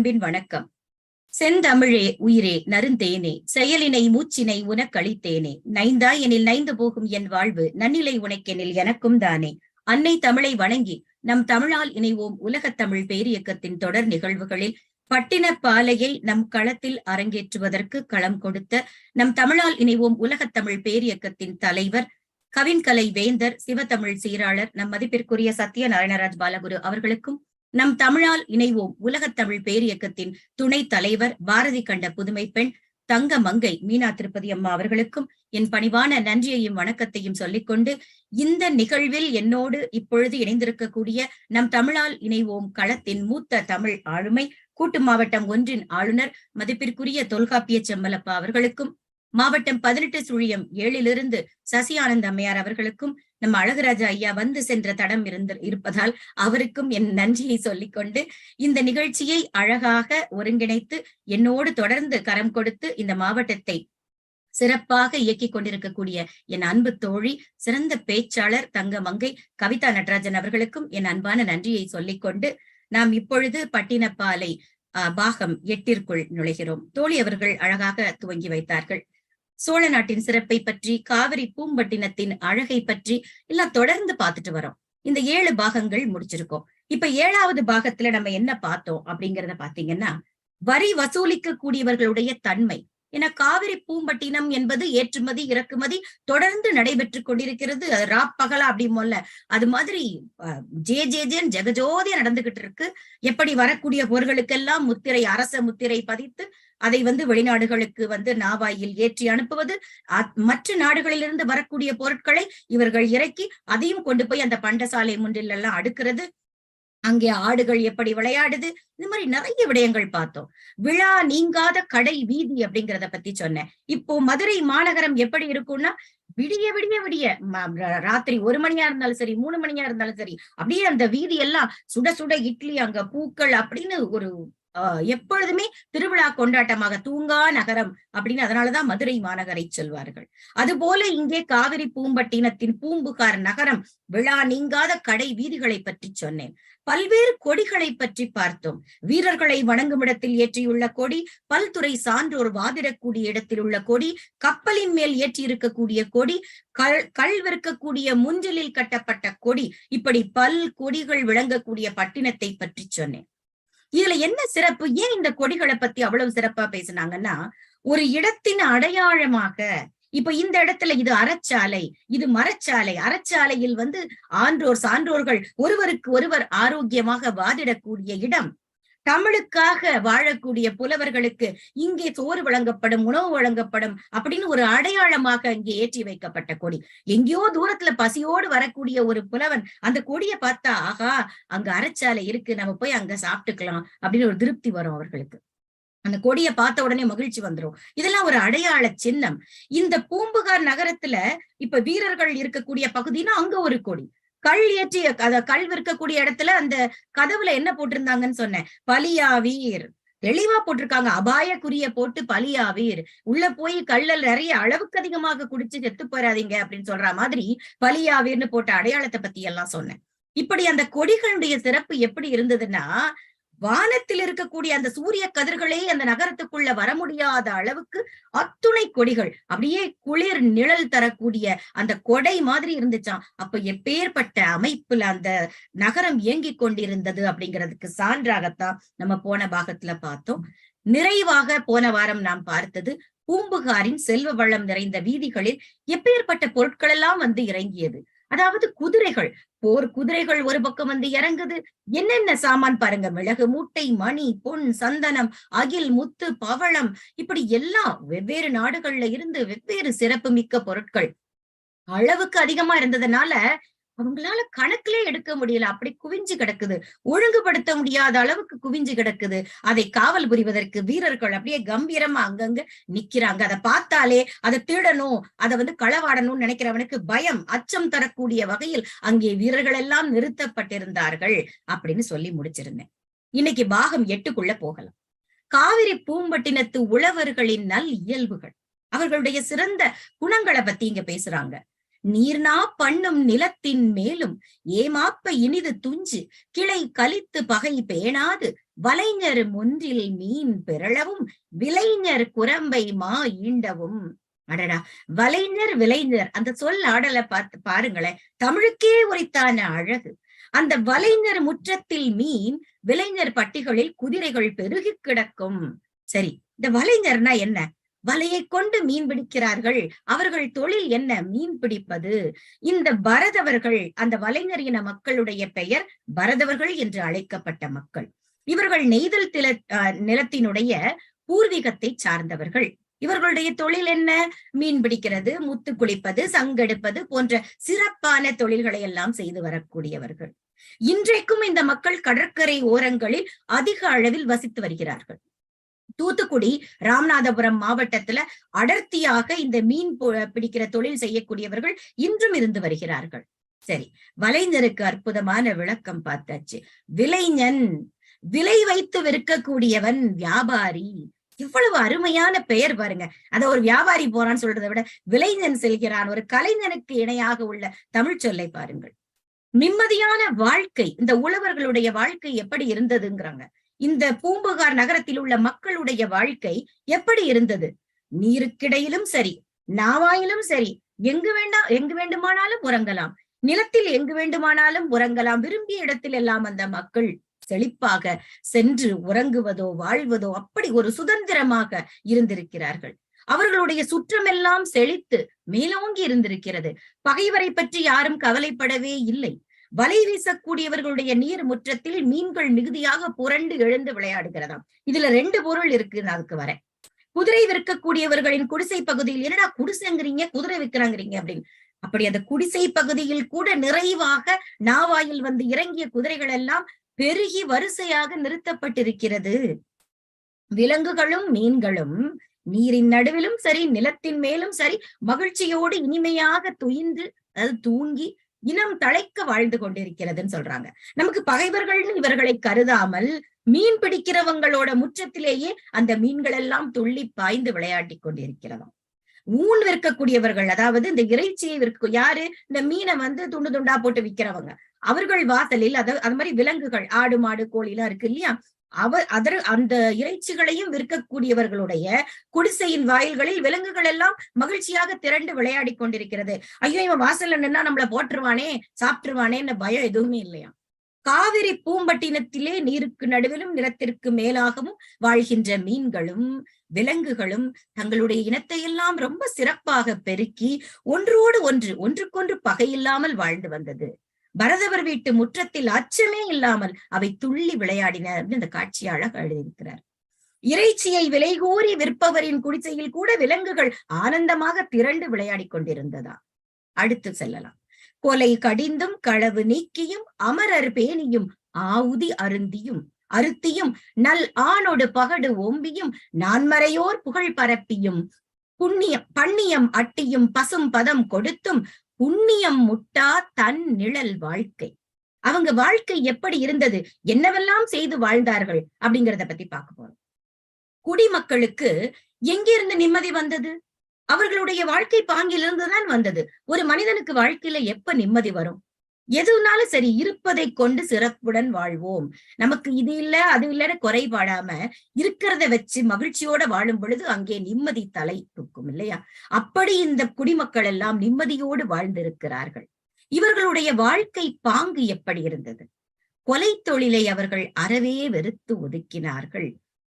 அன்பின் வணக்கம். செந்தமிழே உயிரே நறுந்தேனே செயலினை மூச்சினை உனக்களித்தேனே நைந்தாய் எனில் நைந்து போகும் என் வாழ்வு நன்னிலை உனக்கெனில் எனக்கும் தானே. அன்னை தமிழை வணங்கி நம் தமிழால் இணைவோம் உலகத் தமிழ் பேரியக்கத்தின் தொடர் நிகழ்வுகளில் பட்டினப்பாலையை நம் களத்தில் அரங்கேற்றுவதற்கு களம் கொடுத்த நம் தமிழால் இணைவோம் உலகத் தமிழ் பேரியக்கத்தின் தலைவர், கவின்கலை வேந்தர், சிவத்தமிழ் சீராளர் நம் மதிப்பிற்குரிய சத்யநாராயணராஜ் பாலகுரு அவர்களுக்கும், நம் தமிழால் இணைவோம் உலகத் தமிழ் பேரியக்கத்தின் துணைத் தலைவர், பாரதி கண்ட புதுமை பெண் தங்க மங்கை மீனா திருப்பதி அம்மா அவர்களுக்கும் என் பணிவான நன்றியையும் வணக்கத்தையும் சொல்லிக்கொண்டு, இந்த நிகழ்வில் என்னோடு இப்பொழுது இணைந்திருக்கக்கூடிய நம் தமிழால் இணைவோம் களத்தின் மூத்த தமிழ் ஆளுமை, கூட்டு மாவட்டம் 1 ஆளுநர் மதிப்பிற்குரிய தொல்காப்பிய செம்மலப்பா அவர்களுக்கும், மாவட்டம் 18/7 சசி ஆனந்த் அம்மையார் அவர்களுக்கும், நம்ம அழகுராஜா ஐயா வந்து சென்ற தடம் இருப்பதால் அவருக்கும் என் நன்றியை சொல்லிக்கொண்டு, இந்த நிகழ்ச்சியை அழகாக ஒருங்கிணைத்து என்னோடு தொடர்ந்து கரம் கொடுத்து இந்த மாவட்டத்தை சிறப்பாக இயக்கிக் கொண்டிருக்கக்கூடிய என் அன்பு தோழி, சிறந்த பேச்சாளர் தங்க மங்கை கவிதா நடராஜன் அவர்களுக்கும் என் அன்பான நன்றியை சொல்லிக்கொண்டு, நாம் இப்பொழுது பட்டினப்பாலை பாகம் 8 நுழைகிறோம். தோழி அவர்கள் அழகாக துவங்கி வைத்தார்கள். சோழ நாட்டின் சிறப்பை பற்றி, காவிரி பூம்பட்டினத்தின் அழகை பற்றி எல்லாம் தொடர்ந்து பார்த்துட்டு வரோம். இந்த 7 பாகங்கள் முடிச்சிருக்கோம். இப்ப 7வது பாகத்துல நம்ம என்ன பார்த்தோம் அப்படிங்கறத பாத்தீங்கன்னா, வரி வசூலிக்க கூடியவர்களுடைய தன்மை. ஏன்னா காவிரி பூம்பட்டினம் என்பது ஏற்றுமதி இறக்குமதி தொடர்ந்து நடைபெற்று கொண்டிருக்கிறது. ராப்பகலா அப்படிமோல்ல, அது மாதிரி ஜேன்னு ஜெகஜோதியா நடந்துகிட்டு இருக்கு. எப்படி வரக்கூடிய பொருட்களுக்கெல்லாம் முத்திரை, அரச முத்திரை பதித்து அதை வெளிநாடுகளுக்கு நாவாயில் ஏற்றி அனுப்புவது, மற்ற நாடுகளிலிருந்து வரக்கூடிய பொருட்களை இவர்கள் இறக்கி அதையும் கொண்டு போய் அந்த பண்டசாலை முன்றில் எல்லாம் அடுக்கிறது. அங்கே ஆடுகள் எப்படி விளையாடுது, இது மாதிரி நிறைய விடயங்கள் பார்த்தோம். விழா நீங்காத கடை வீதி அப்படிங்கிறத பத்தி சொன்னேன். இப்போ மதுரை மாநகரம் எப்படி இருக்கும்னா, விடிய விடிய விடிய ராத்திரி 1 மணியா இருந்தாலும் சரி, 3 மணியா இருந்தாலும் சரி, அப்படியே அந்த வீதி எல்லாம் சுட சுட இட்லி, அங்க பூக்கள் அப்படின்னு ஒரு எப்பொழுதுமே திருவிழா கொண்டாட்டமாக, தூங்கா நகரம் அப்படின்னு அதனாலதான் மதுரை மாநகரை சொல்வார்கள். அதுபோல இங்கே காவிரி பூம்பட்டினத்தின் பூம்புகார் நகரம் விழா நீங்காத கடை வீதிகளை பற்றி சொன்னேன். பல்வேறு கொடிகளை பற்றி பார்த்தோம். வீரர்களை வணங்கும் இடத்தில் ஏற்றியுள்ள கொடி, பல்துறை சான்றோர் வாதிடக்கூடிய இடத்தில் உள்ள கொடி, கப்பலின் மேல் ஏற்றி இருக்கக்கூடிய கொடி, கல் விற்கக்கூடிய முன்றிலில் கட்டப்பட்ட கொடி, இப்படி பல் கொடிகள் விளங்கக்கூடிய பட்டினத்தை பற்றி சொன்னேன். இதுல என்ன சிறப்பு, ஏன் இந்த கொடிகளை பத்தி அவ்வளவு சிறப்பா பேசினாங்கன்னா, ஒரு இடத்தின் அடையாளமாக, இப்ப இந்த இடத்துல இது அறச்சாலை, இது மரச்சாலை. அறச்சாலையில் ஆன்றோர் சான்றோர்கள் ஒருவருக்கு ஒருவர் ஆரோக்கியமாக வாதிடக்கூடிய இடம். தமிழுக்காக வாழக்கூடிய புலவர்களுக்கு இங்கே சோறு வழங்கப்படும், உணவு வழங்கப்படும் அப்படின்னு ஒரு அடையாளமாக இங்கே ஏற்றி வைக்கப்பட்ட கொடி. எங்கேயோ தூரத்துல பசியோடு வரக்கூடிய ஒரு புலவன் அந்த கொடியை பார்த்தா, ஆகா அங்க அறச்சாலை இருக்கு, நம்ம போய் அங்க சாப்பிட்டுக்கலாம் அப்படின்னு ஒரு திருப்தி வரும் அவர்களுக்கு. அந்த கொடியை பார்த்த உடனே மகிழ்ச்சி வந்துரும். இதெல்லாம் ஒரு அடையாள சின்னம். இந்த பூம்புகார் நகரத்துல இப்ப வீரர்கள் இருக்கக்கூடிய பகுதினா அங்க ஒரு கொடி, கல் ஏற்றி கல் விற்கக்கூடிய இடத்துல அந்த கதவுல என்ன போட்டிருந்தாங்கன்னு சொன்னேன், பலியாவீர். தெளிவா போட்டிருக்காங்க, அபாயக்குரிய போட்டு பலியாவீர். உள்ள போய் கல்லல் நிறைய அளவுக்கு அதிகமாக குடிச்சு செத்து போயிடாதீங்க அப்படின்னு சொல்ற மாதிரி பலியாவீர்னு போட்ட அடையாளத்தை பத்தி எல்லாம் சொன்னேன். இப்படி அந்த கொடிகளுடைய சிறப்பு எப்படி இருந்ததுன்னா, வானத்தில் இருக்கக்கூடிய அந்த சூரிய கதிர்களே அந்த நகரத்துக்குள்ள வர முடியாத அளவுக்கு அத்துணை கொடிகள் அப்படியே குளிர் நிழல் தரக்கூடிய அந்த கொடை மாதிரி இருந்துச்சாம். அப்ப எப்பேற்பட்ட அமைப்புல அந்த நகரம் இயங்கிக் கொண்டிருந்தது அப்படிங்கிறதுக்கு சான்றாகத்தான் நம்ம போன பாகத்துல பார்த்தோம். நிறைவாக போன வாரம் நாம் பார்த்தது பூம்புகாரின் செல்வ வளம் நிறைந்த வீதிகளில் எப்பேற்பட்ட பொருட்கள் எல்லாம் இறங்கியது. அதாவது குதிரைகள், போர் குதிரைகள் ஒரு பக்கம் இறங்குது. என்னென்ன சாமான் பாருங்க, மிளகு மூட்டை, மணி, பொன், சந்தனம், அகில், முத்து, பவளம், இப்படி எல்லாம் வெவ்வேறு நாடுகள்ல இருந்து வெவ்வேறு சிறப்பு மிக்க பொருட்கள் அளவுக்கு அதிகமா இருந்ததுனால அவங்களால கணக்கிலே எடுக்க முடியல. அப்படி குவிஞ்சு கிடக்குது, ஒழுங்குபடுத்த முடியாத அளவுக்கு குவிஞ்சு கிடக்குது. அதை காவல் புரிவதற்கு வீரர்கள் அப்படியே கம்பீரமா அங்கங்க நிக்கிறாங்க. அதை பார்த்தாலே அதை திருடணும், அதை களவாடணும்னு நினைக்கிறவனுக்கு பயம், அச்சம் தரக்கூடிய வகையில் அங்கே வீரர்கள் எல்லாம் நிறுத்தப்பட்டிருந்தார்கள் அப்படின்னு சொல்லி முடிச்சிருந்தேன். இன்னைக்கு பாகம் 8க்குள்ள போகலாம். காவிரி பூம்பட்டினத்து உழவர்களின் நல் இயல்புகள், அவர்களுடைய சிறந்த குணங்களை பத்தி இங்க பேசுறாங்க. நீர்னா பண்ணும் நிலத்தின் மேலும் ஏமாப்ப இனிது துஞ்சு கிளை கலித்து பகை பேணாது வலைஞர் முன்றில் மீன் பெறளவும் விலைஞர் குரம்பை மா ஈண்டவும். அடடா, வலைஞர் விலைஞர் அந்த சொல் ஆடலை பார்த்து பாருங்களேன், தமிழுக்கே உரித்தான அழகு. அந்த வலைஞர் முற்றத்தில் மீன், விலைஞர் பட்டிகளில் குதிரைகள் பெருகி கிடக்கும். சரி, இந்த வலைஞர்னா என்ன? வலையை கொண்டு மீன் பிடிக்கிறார்கள். அவர்கள் தொழில் என்ன? மீன் பிடிப்பது. இந்த பரதவர்கள், அந்த வலைஞர் இன மக்களுடைய பெயர் பரதவர்கள் என்று அழைக்கப்பட்ட மக்கள். இவர்கள் நெய்தல் நிலத்தினுடைய பூர்வீகத்தை சார்ந்தவர்கள். இவர்களுடைய தொழில் என்ன? மீன் பிடிக்கிறது, முத்து குளிப்பது, சங்கெடுப்பது போன்ற சிறப்பான தொழில்களை எல்லாம் செய்து வரக்கூடியவர்கள். இன்றைக்கும் இந்த மக்கள் கடற்கரை ஓரங்களில் அதிக அளவில் வசித்து வருகிறார்கள். தூத்துக்குடி, ராமநாதபுரம் மாவட்டத்துல அடர்த்தியாக இந்த மீன் பிடிக்கிற தொழில் செய்யக்கூடியவர்கள் இன்றும் இருந்து வருகிறார்கள். சரி, வலைஞருக்கு அற்புதமான விளக்கம் பார்த்தாச்சு. விலைஞன், விலை வைத்து விற்கக்கூடியவன், வியாபாரி. இவ்வளவு அருமையான பெயர் பாருங்க. அத ஒரு வியாபாரி போறான்னு சொல்றதை விட விலைஞன் செல்கிறான், ஒரு கலைஞனுக்கு இணையாக உள்ள தமிழ் சொல்லை பாருங்கள். நிம்மதியான வாழ்க்கை, இந்த உழவர்களுடைய வாழ்க்கை எப்படி இருந்ததுங்கிறாங்க. இந்த பூம்புகார் நகரத்தில் உள்ள மக்களுடைய வாழ்க்கை எப்படி இருந்தது? நீருக்கிடையிலும் சரி, நாவாயிலும் சரி, எங்கு வேண்டுமானாலும் உறங்கலாம், நிலத்தில் எங்கு வேண்டுமானாலும் உறங்கலாம். விரும்பிய இடத்தில் எல்லாம் அந்த மக்கள் செழிப்பாக சென்று உறங்குவதோ வாழ்வதோ அப்படி ஒரு சுதந்திரமாக இருந்திருக்கிறார்கள். அவர்களுடைய சுற்றமெல்லாம் செழித்து மேலோங்கி இருந்திருக்கிறது. பகைவரை பற்றி யாரும் கவலைப்படவே இல்லை. வலை வீசக்கூடியவர்களுடைய நீர் முற்றத்தில் மீன்கள் மிகுதியாக புரண்டு எழுந்து விளையாடுகிறதாம். இதுல 2 பொருள் இருக்கு, நான் அதுக்கு வரேன். குதிரை விற்கக்கூடியவர்களின் குடிசை பகுதியில், என்னடா குடிசைங்கிறீங்க, குதிரை விற்கிறாங்கிறீங்க அப்படின்னு. அப்படி அந்த குடிசை பகுதியில் கூட நிறைவாக நாவாயில் வந்து இறங்கிய குதிரைகள் எல்லாம் பெருகி வரிசையாக நிறுத்தப்பட்டிருக்கிறது. விலங்குகளும் மீன்களும் நீரின் நடுவிலும் சரி, நிலத்தின் மேலும் சரி, மகிழ்ச்சியோடு இனிமையாக துயின்று, அதாவது தூங்கி இனம் தழைக்க வாழ்ந்து கொண்டிருக்கிறதுன்னு சொல்றாங்க. நமக்கு பகைவர்கள்னு இவர்களை கருதாமல் மீன் பிடிக்கிறவங்களோட முற்றத்திலேயே அந்த மீன்கள் எல்லாம் துள்ளி பாய்ந்து விளையாடி கொண்டிருக்கிறதாம். ஊன் விற்கக்கூடியவர்கள், அதாவது இந்த இறைச்சியை யாரு? இந்த மீனை வந்து துண்டு துண்டா போட்டு விற்கிறவங்க. அவர்கள் வாசலில் அது மாதிரி விலங்குகள், ஆடு மாடு கோழி எல்லாம் இருக்கு இல்லையா, அந்த இறைச்சிகளையும் விற்கக்கூடியவர்களுடைய குடிசையின் வாயில்களில் விலங்குகள் எல்லாம் மகிழ்ச்சியாக திரண்டு விளையாடி கொண்டிருக்கிறது. ஐயோ, இவன் வாசல்ல நின்னா நம்மள போட்டுருவானே, சாப்பிட்டுருவானேன்னு பயம் எதுவுமே இல்லையா. காவிரி பூம்பட்டினத்திலே நீருக்கு நடுவிலும் நிலத்திற்கு மேலாகவும் வாழ்கின்ற மீன்களும் விலங்குகளும் தங்களுடைய இனத்தை எல்லாம் ரொம்ப சிறப்பாக பெருக்கி ஒன்றுக்கொன்று பகையில்லாமல் வாழ்ந்து வந்தது. பரதவர் வீட்டு முற்றத்தில் அச்சமே இல்லாமல் அவை துள்ளி விளையாடின. இந்த காட்சி அழகாக எழுதியிருக்கிறார். இறைச்சியை விலை கூறி விற்பவரின் குடிசையில் கூட விலங்குகள் ஆனந்தமாக திரண்டு விளையாடி கொண்டிருந்ததா. அடுத்து செல்லலாம். கொலை கடிந்தும் களவு நீக்கியும் அமரர் பேணியும் ஆவுதி அருத்தியும் நல் ஆணோடு பகடு ஓம்பியும் நான்மறையோர் புகழ் பரப்பியும் பண்ணியம் அட்டியும் பசும் பதம் கொடுத்தும் புண்ணியம் முட்டா தன் நிழல் வாழ்க்கை. அவங்க வாழ்க்கை எப்படி இருந்தது, என்னவெல்லாம் செய்து வாழ்ந்தார்கள் அப்படிங்கிறத பத்தி பார்க்க போறோம். குடிமக்களுக்கு எங்கிருந்து நிம்மதி வந்தது? அவர்களுடைய வாழ்க்கை பாங்கிலிருந்துதான் வந்தது. ஒரு மனிதனுக்கு வாழ்க்கையில எப்ப நிம்மதி வரும்? எதுனாலும் சரி, இருப்பதை கொண்டு சிறப்புடன் வாழ்வோம், நமக்கு இது இல்ல அது இல்லன்னு குறைபாடாம இருக்கிறத வச்சு மகிழ்ச்சியோட வாழும் பொழுது அங்கே நிம்மதி தலை தூக்கும் இல்லையா. அப்படி இந்த குடிமக்கள் எல்லாம் நிம்மதியோடு வாழ்ந்திருக்கிறார்கள். இவர்களுடைய வாழ்க்கை பாங்கு எப்படி இருந்தது? கொலை தொழிலை அவர்கள் அறவே வெறுத்து ஒதுக்கினார்கள்.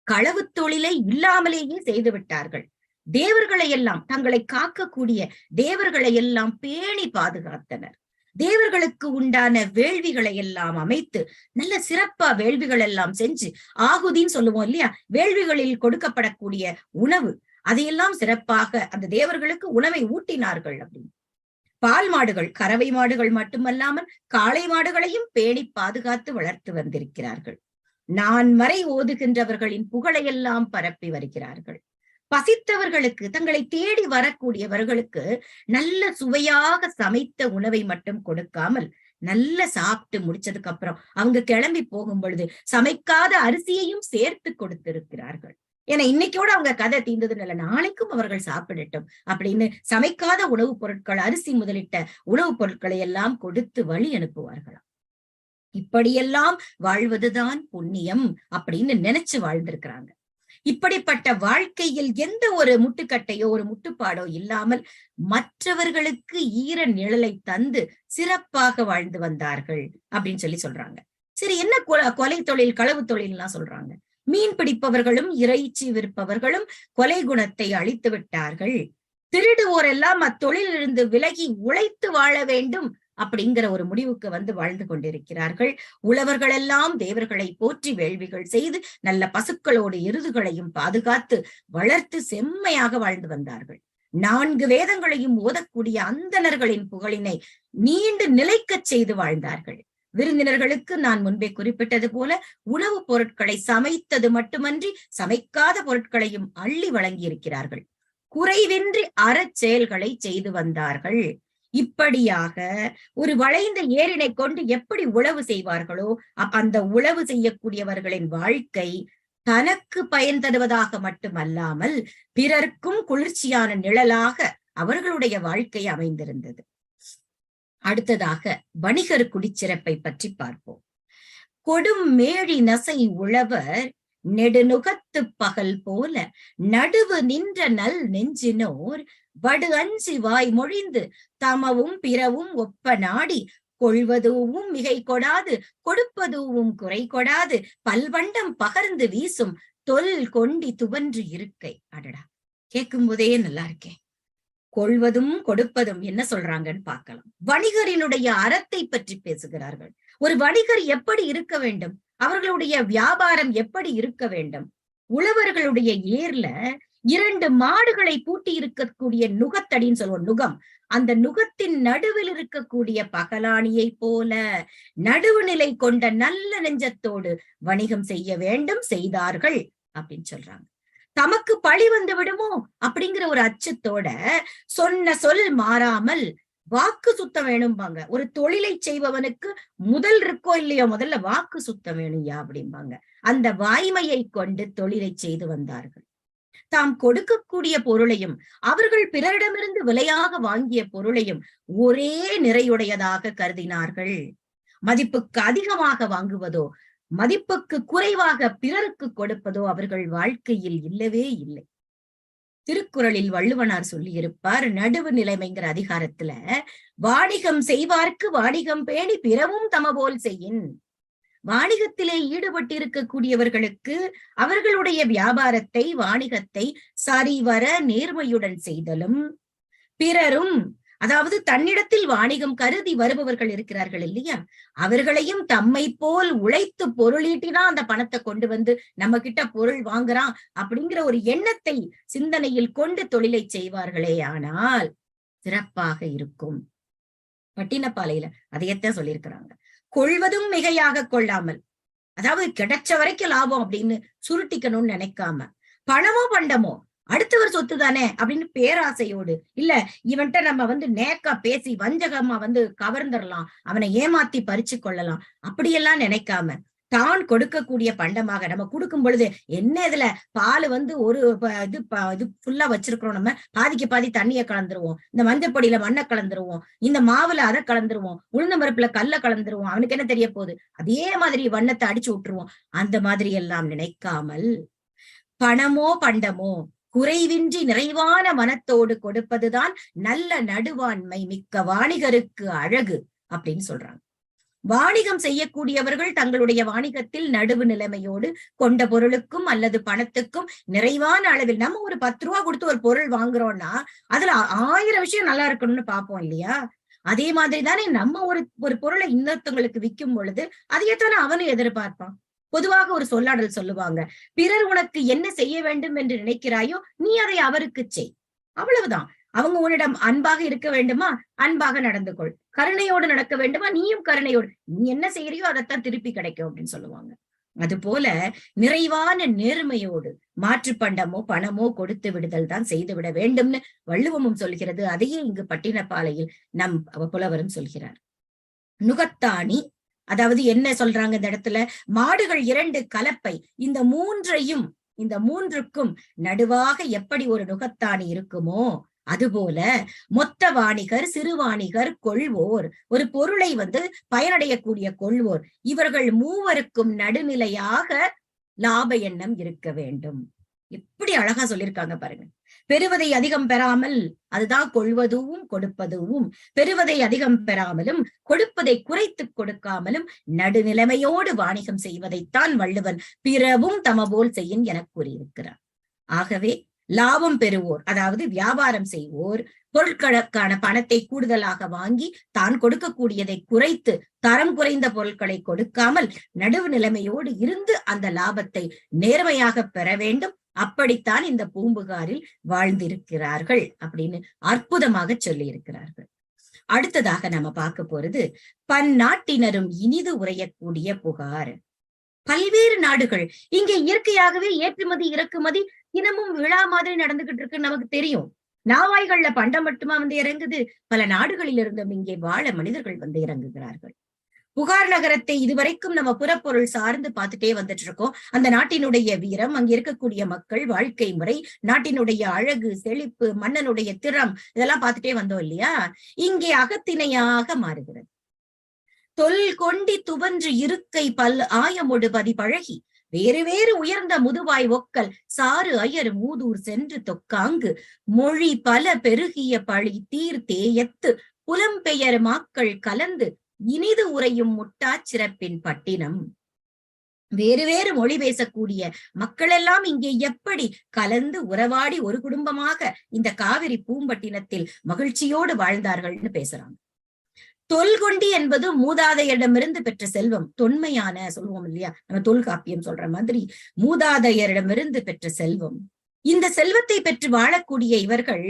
களவு தொழிலை இல்லாமலேயே செய்து விட்டார்கள். தேவர்களை எல்லாம், தங்களை காக்கக்கூடிய தேவர்களை எல்லாம் பேணி பாதுகாத்தனர். தேவர்களுக்கு உண்டான வேள்விகளை எல்லாம் அமைத்து நல்ல சிறப்பா வேள்விகள் எல்லாம் செஞ்சு, ஆகுதின்னு சொல்லுவோம் இல்லையா, வேள்விகளில் கொடுக்கப்படக்கூடிய உணவு, அதையெல்லாம் சிறப்பாக அந்த தேவர்களுக்கு உணவை ஊட்டினார்கள். அப்படின்னு பால் மாடுகள், கறவை மாடுகள் மட்டுமல்லாமல் காளை மாடுகளையும் பேணி பாதுகாத்து வளர்த்து வந்திருக்கிறார்கள். நான்மறை ஓதுகின்றவர்களின் புகழையெல்லாம் பரப்பி வருகிறார்கள். பசித்தவர்களுக்கு, தங்களை தேடி வரக்கூடியவர்களுக்கு நல்ல சுவையாக சமைத்த உணவை மட்டும் கொடுக்காமல், நல்ல சாப்பிட்டு முடிச்சதுக்கு அப்புறம் அவங்க கிளம்பி போகும் பொழுது சமைக்காத அரிசியையும் சேர்த்து கொடுத்திருக்கிறார்கள். ஏன்னா இன்னைக்கோட அவங்க கதை தீர்ந்ததுன்னு இல்லை, நாளைக்கும் அவர்கள் சாப்பிடட்டும் அப்படின்னு சமைக்காத உணவுப் பொருட்கள், அரிசி முதலிட்ட உணவுப் பொருட்களை எல்லாம் கொடுத்து வழி அனுப்புவார்களாம். இப்படியெல்லாம் வாழ்வதுதான் புண்ணியம் அப்படின்னு நினைச்சு வாழ்ந்திருக்கிறாங்க. இப்படிப்பட்ட வாழ்க்கையில் எந்த ஒரு முட்டுக்கட்டையோ ஒரு முட்டுப்பாடோ இல்லாமல் மற்றவர்களுக்கு ஈர நிழலை தந்து சிறப்பாக வாழ்ந்து வந்தார்கள் அப்படின்னு சொல்றாங்க. சரி, என்ன கொலை தொழில், களவு தொழில்லாம் சொல்றாங்க. மீன் பிடிப்பவர்களும் இறைச்சி விற்பவர்களும் கொலை குணத்தை அழித்து விட்டார்கள். திருடுவோரெல்லாம் அத்தொழிலிருந்து விலகி உழைத்து வாழ வேண்டும் அப்படிங்கிற ஒரு முடிவுக்கு வந்து வாழ்ந்து கொண்டிருக்கிறார்கள். உழவர்கள் எல்லாம் தேவர்களை போற்றி வேள்விகள் செய்து நல்ல பசுக்களோடு எருதுகளையும் பாதுகாத்து வளர்த்து செம்மையாக வாழ்ந்து வந்தார்கள். 4 வேதங்களையும் ஓதக்கூடிய அந்தணர்களின் புகழினை நீண்டு நிலைக்கச் செய்து வாழ்ந்தார்கள். விருந்தினர்களுக்கு நான் முன்பே குறிப்பிட்டது போல உணவுப் பொருட்களை சமைத்தது மட்டுமன்றி சமைக்காத பொருட்களையும் அள்ளி வழங்கி இருக்கிறார்கள். குறைவின்றி அறச்செயல்களை செய்து வந்தார்கள். இப்படியாக ஒரு வளைந்த ஏரினை கொண்டு எப்படி உழவு செய்வார்களோ அந்த உழவு செய்யக்கூடியவர்களின் வாழ்க்கை தனக்கு பயன் தருவதாக மட்டுமல்லாமல் பிறர்க்கும் குளிர்ச்சியான நிழலாக அவர்களுடைய வாழ்க்கை அமைந்திருந்தது. அடுத்ததாக வணிகர் குடிச்சிறப்பை பற்றி பார்ப்போம். கொடும் மேழி நசை உழவர் நெடுநுகத்து பகல் போல நடுவு நின்ற நல் நெஞ்சினோர் வடு அஞ்சி வாய் மொழிந்து தமவும் பிறவும் ஒப்ப நாடி கொள்வதுவும் மிகை கொடாது கொடுப்பதுவும் குறை கொடாது பல்வண்டம் பகர்ந்து வீசும் தொல் கொண்டி துவன்று இருக்கை. அடடா, கேட்கும் போதே நல்லா இருக்கேன். கொள்வதும் கொடுப்பதும் என்ன சொல்றாங்கன்னு பார்க்கலாம். வணிகரினுடைய அறத்தை பற்றி பேசுகிறார்கள். ஒரு வணிகர் எப்படி இருக்க வேண்டும், அவர்களுடைய வியாபாரம் எப்படி இருக்க வேண்டும். உழவர்களுடைய ஏர்ல 2 மாடுகளை பூட்டி இருக்கக்கூடிய நுகத்தடின்னு சொல்லுவோம், நுகம். அந்த நுகத்தின் நடுவில் இருக்கக்கூடிய பகலாணியை போல நடுவுநிலை கொண்ட நல்ல நெஞ்சத்தோடு வணிகம் செய்ய வேண்டும், செய்தார்கள் அப்படின்னு சொல்றாங்க. தமக்கு பழி வந்து விடுமோ அப்படிங்கிற ஒரு அச்சத்தோட சொன்ன சொல் மாறாமல் வாக்கு சுத்தம் வேணும்பாங்க. ஒரு தொழிலை செய்பவனுக்கு முதல் இருக்கோ இல்லையோ முதல்ல வாக்கு சுத்தம் வேணும்யா அப்படிம்பாங்க. அந்த வாய்மையை கொண்டு தொழிலை செய்து வந்தார்கள். தாம் கொடுக்கக்கூடிய பொருளையும் அவர்கள் பிறரிடமிருந்து விலையாக வாங்கிய பொருளையும் ஒரே நிறையுடையதாக கருதினார்கள். மதிப்புக்கு அதிகமாக வாங்குவதோ மதிப்புக்கு குறைவாக பிறருக்கு கொடுப்பதோ அவர்கள் வாழ்க்கையில் இல்லவே இல்லை. திருக்குறளில் வள்ளுவனார் சொல்லியிருப்பார், நடுவு நிலைமைங்கிற அதிகாரத்துல, வாணிகம் செய்வார்க்கு வாணிகம் பேணி பிறவும் தமபோல் செய்யின். வாணிகத்திலே ஈடுபட்டிருக்கக்கூடியவர்களுக்கு அவர்களுடைய வியாபாரத்தை வாணிகத்தை சரிவர நேர்மையுடன் செய்தலும், பிறரும் அதாவது தன்னிடத்தில் வாணிகம் கருதி வருபவர்கள் இருக்கிறார்கள் இல்லையா, அவர்களையும் தம்மை போல் உழைத்து பொருளீட்டிதான் அந்த பணத்தை கொண்டு வந்து நம்ம கிட்ட பொருள் வாங்குறான் அப்படிங்கிற ஒரு எண்ணத்தை சிந்தனையில் கொண்டு தொழிலை செய்வார்களே ஆனால் சிறப்பாக இருக்கும். பட்டினப்பாலையில அதையத்தான் சொல்லியிருக்கிறாங்க. கொள்வதும் மிகையாக கொள்ளாமல், அதாவது கிடைச்ச வரைக்கும் லாபம் அப்படின்னு சுருட்டிக்கணும்னு நினைக்காம, பணமோ பண்டமோ அடுத்தவர் சொத்து தானே அப்படின்னு பேராசையோடு, இல்ல இவன்ட்ட நம்ம நேக்கா பேசி வஞ்சகமா கவர்ந்துடலாம், அவனை ஏமாத்தி பறிச்சு கொள்ளலாம் அப்படியெல்லாம் நினைக்காம, தான் கொடுக்கக்கூடிய பண்டமாக நம்ம கொடுக்கும் பொழுது என்ன இதுல பால் ஒரு இது ஃபுல்லா வச்சிருக்கிறோம், நம்ம பாதிக்கு பாதி தண்ணியை கலந்துருவோம், இந்த மஞ்சப்பொடியில மண்ணை கலந்துருவோம், இந்த மாவுல அதை கலந்துருவோம், உளுந்த பருப்புல கல்ல கலந்துருவோம், அவனுக்கு என்ன தெரிய போகுது, அதே மாதிரி வண்ணத்தை அடிச்சு விட்டுருவோம். அந்த மாதிரி எல்லாம் நினைக்காமல் பணமோ பண்டமோ குறைவின்றி நிறைவான மனத்தோடு கொடுப்பதுதான் நல்ல நடுவாண்மை மிக்க வாணிகருக்கு அழகு அப்படின்னு சொல்றாங்க. வாணிகம் செய்யக்கூடியவர்கள் தங்களுடைய வாணிகத்தில் நடுவு நிலைமையோடு கொண்ட பொருளுக்கும் அல்லது பணத்துக்கும் நிறைவான அளவில், நம்ம ஒரு 10 ரூபா கொடுத்து ஒரு பொருள் வாங்குறோம்னா அதுல 1000 விஷயம் நல்லா இருக்கணும்னு பார்ப்போம் இல்லையா. அதே மாதிரி தானே நம்ம ஒரு பொருளை இன்னொருத்தவங்களுக்கு விற்கும் பொழுது அதையத்தானே அவனும் எதிர்பார்ப்பான். பொதுவாக ஒரு சொல்லாடல் சொல்லுவாங்க, பிறர் உனக்கு என்ன செய்ய வேண்டும் என்று நினைக்கிறாயோ நீ அதை அவருக்கு செய், அவ்வளவுதான். அவங்க உன்னிடம் அன்பாக இருக்க வேண்டுமா, அன்பாக நடந்து கொள். கருணையோடு நடக்க வேண்டுமா, நீயும் கருணையோடு, நீ என்ன செய்யறியோ அதைத்தான் திருப்பி கிடைக்கும் அப்படின்னு சொல்லுவாங்க. அது போல நிறைவான நேர்மையோடு மாற்று பண்டமோ பணமோ கொடுத்து விடுதல் தான் செய்து விட வேண்டும்னு வள்ளுவமும் சொல்கிறது. அதையே இங்கு பட்டினப்பாலையில் நம் புலவரும் சொல்கிறார். நுகத்தாணி, அதாவது என்ன சொல்றாங்க இந்த இடத்துல, மாடுகள் 2 கலப்பை, இந்த மூன்றுக்கும் நடுவாக எப்படி ஒரு நுகத்தாணி இருக்குமோ அதுபோல மொத்த வாணிகர், சிறு வாணிகர், கொள்வோர், ஒரு பொருளை பயனடையக்கூடிய கொள்வோர், இவர்கள் மூவருக்கும் நடுநிலையாக லாப எண்ணம் இருக்க வேண்டும். எப்படி அழகா சொல்லியிருக்காங்க பாருங்க. பெறுவதை அதிகம் பெறாமல், அதுதான் கொள்வதும் கொடுப்பதும், பெறுவதை அதிகம் பெறாமலும் கொடுப்பதை குறைத்து கொடுக்காமலும் நடுநிலைமையோடு வாணிகம் செய்வதைத்தான் வள்ளுவன் பிறவும் தமபோல் செய்யும் என கூறியிருக்கிறார். ஆகவே லாபம் பெறுவோர், அதாவது வியாபாரம் செய்வோர், பொருட்களுக்கான பணத்தை கூடுதலாக வாங்கி தான் கொடுக்கக்கூடியதை குறைத்து தரம் குறைந்த பொருட்களை கொடுக்காமல் நடுவு நிலைமையோடு இருந்து அந்த லாபத்தை நேர்மையாக பெற வேண்டும். அப்படித்தான் இந்த பூம்புகாரில் வாழ்ந்திருக்கிறார்கள் அப்படின்னு அற்புதமாக சொல்லி இருக்கிறார்கள். அடுத்ததாக நம்ம பார்க்க போறது பன்னாட்டினரும் இனிது உரையக்கூடிய புகார். பல்வேறு நாடுகள், இங்கே இயற்கையாகவே ஏற்றுமதி இறக்குமதி தினமும் விழா மாதிரி நடந்துகிட்டு இருக்கு, நமக்கு தெரியும். நாவாய்கள்ல பண்டம் மட்டுமா இறங்குது, பல நாடுகளில் இருந்தும் இங்கே வாழ மனிதர்கள் இறங்குகிறார்கள். புகார் நகரத்தை இதுவரைக்கும் நம்ம புறப்பொருள் சார்ந்து பார்த்துட்டே வந்துட்டு இருக்கோம். அந்த நாட்டினுடைய வீரம், அங்க இருக்கக்கூடிய மக்கள், வாழ்க்கை முறை, நாட்டினுடைய அழகு, செழிப்பு, மன்னனுடைய திறம், இதெல்லாம் பார்த்துட்டே வந்தோம் இல்லையா? இங்கே அகத்திணையாக மாறுகிறது. தொல் கொண்டி துவன்று இருக்கை பல் ஆயமொடு பதி பழகி வேறு வேறு உயர்ந்த முதுவாய் ஒக்கல் சாறு அயர் மூதூர் சென்று தொக்காங்கு மொழி பல பெருகிய பழி தீர் தேயத்து புலம்பெயர் மாக்கள் கலந்து இனிது உரையும் முட்டாச் சிறப்பின் பட்டினம். வேறு வேறு மொழி பேசக்கூடிய மக்கள் எல்லாம் இங்கே எப்படி கலந்து உறவாடி ஒரு குடும்பமாக இந்த காவிரி பூம்பட்டினத்தில் மகிழ்ச்சியோடு வாழ்ந்தார்கள்னு பேசுறாங்க. தொல்கொண்டி என்பது மூதாதையரிடமிருந்து பெற்ற செல்வம், தொன்மையான சொல்லுவோம் இல்லையா, நம்ம தொல்காப்பியம் சொல்ற மாதிரி மூதாதையரிடமிருந்து பெற்ற செல்வம். இந்த செல்வத்தை பெற்று வாழக்கூடிய இவர்கள்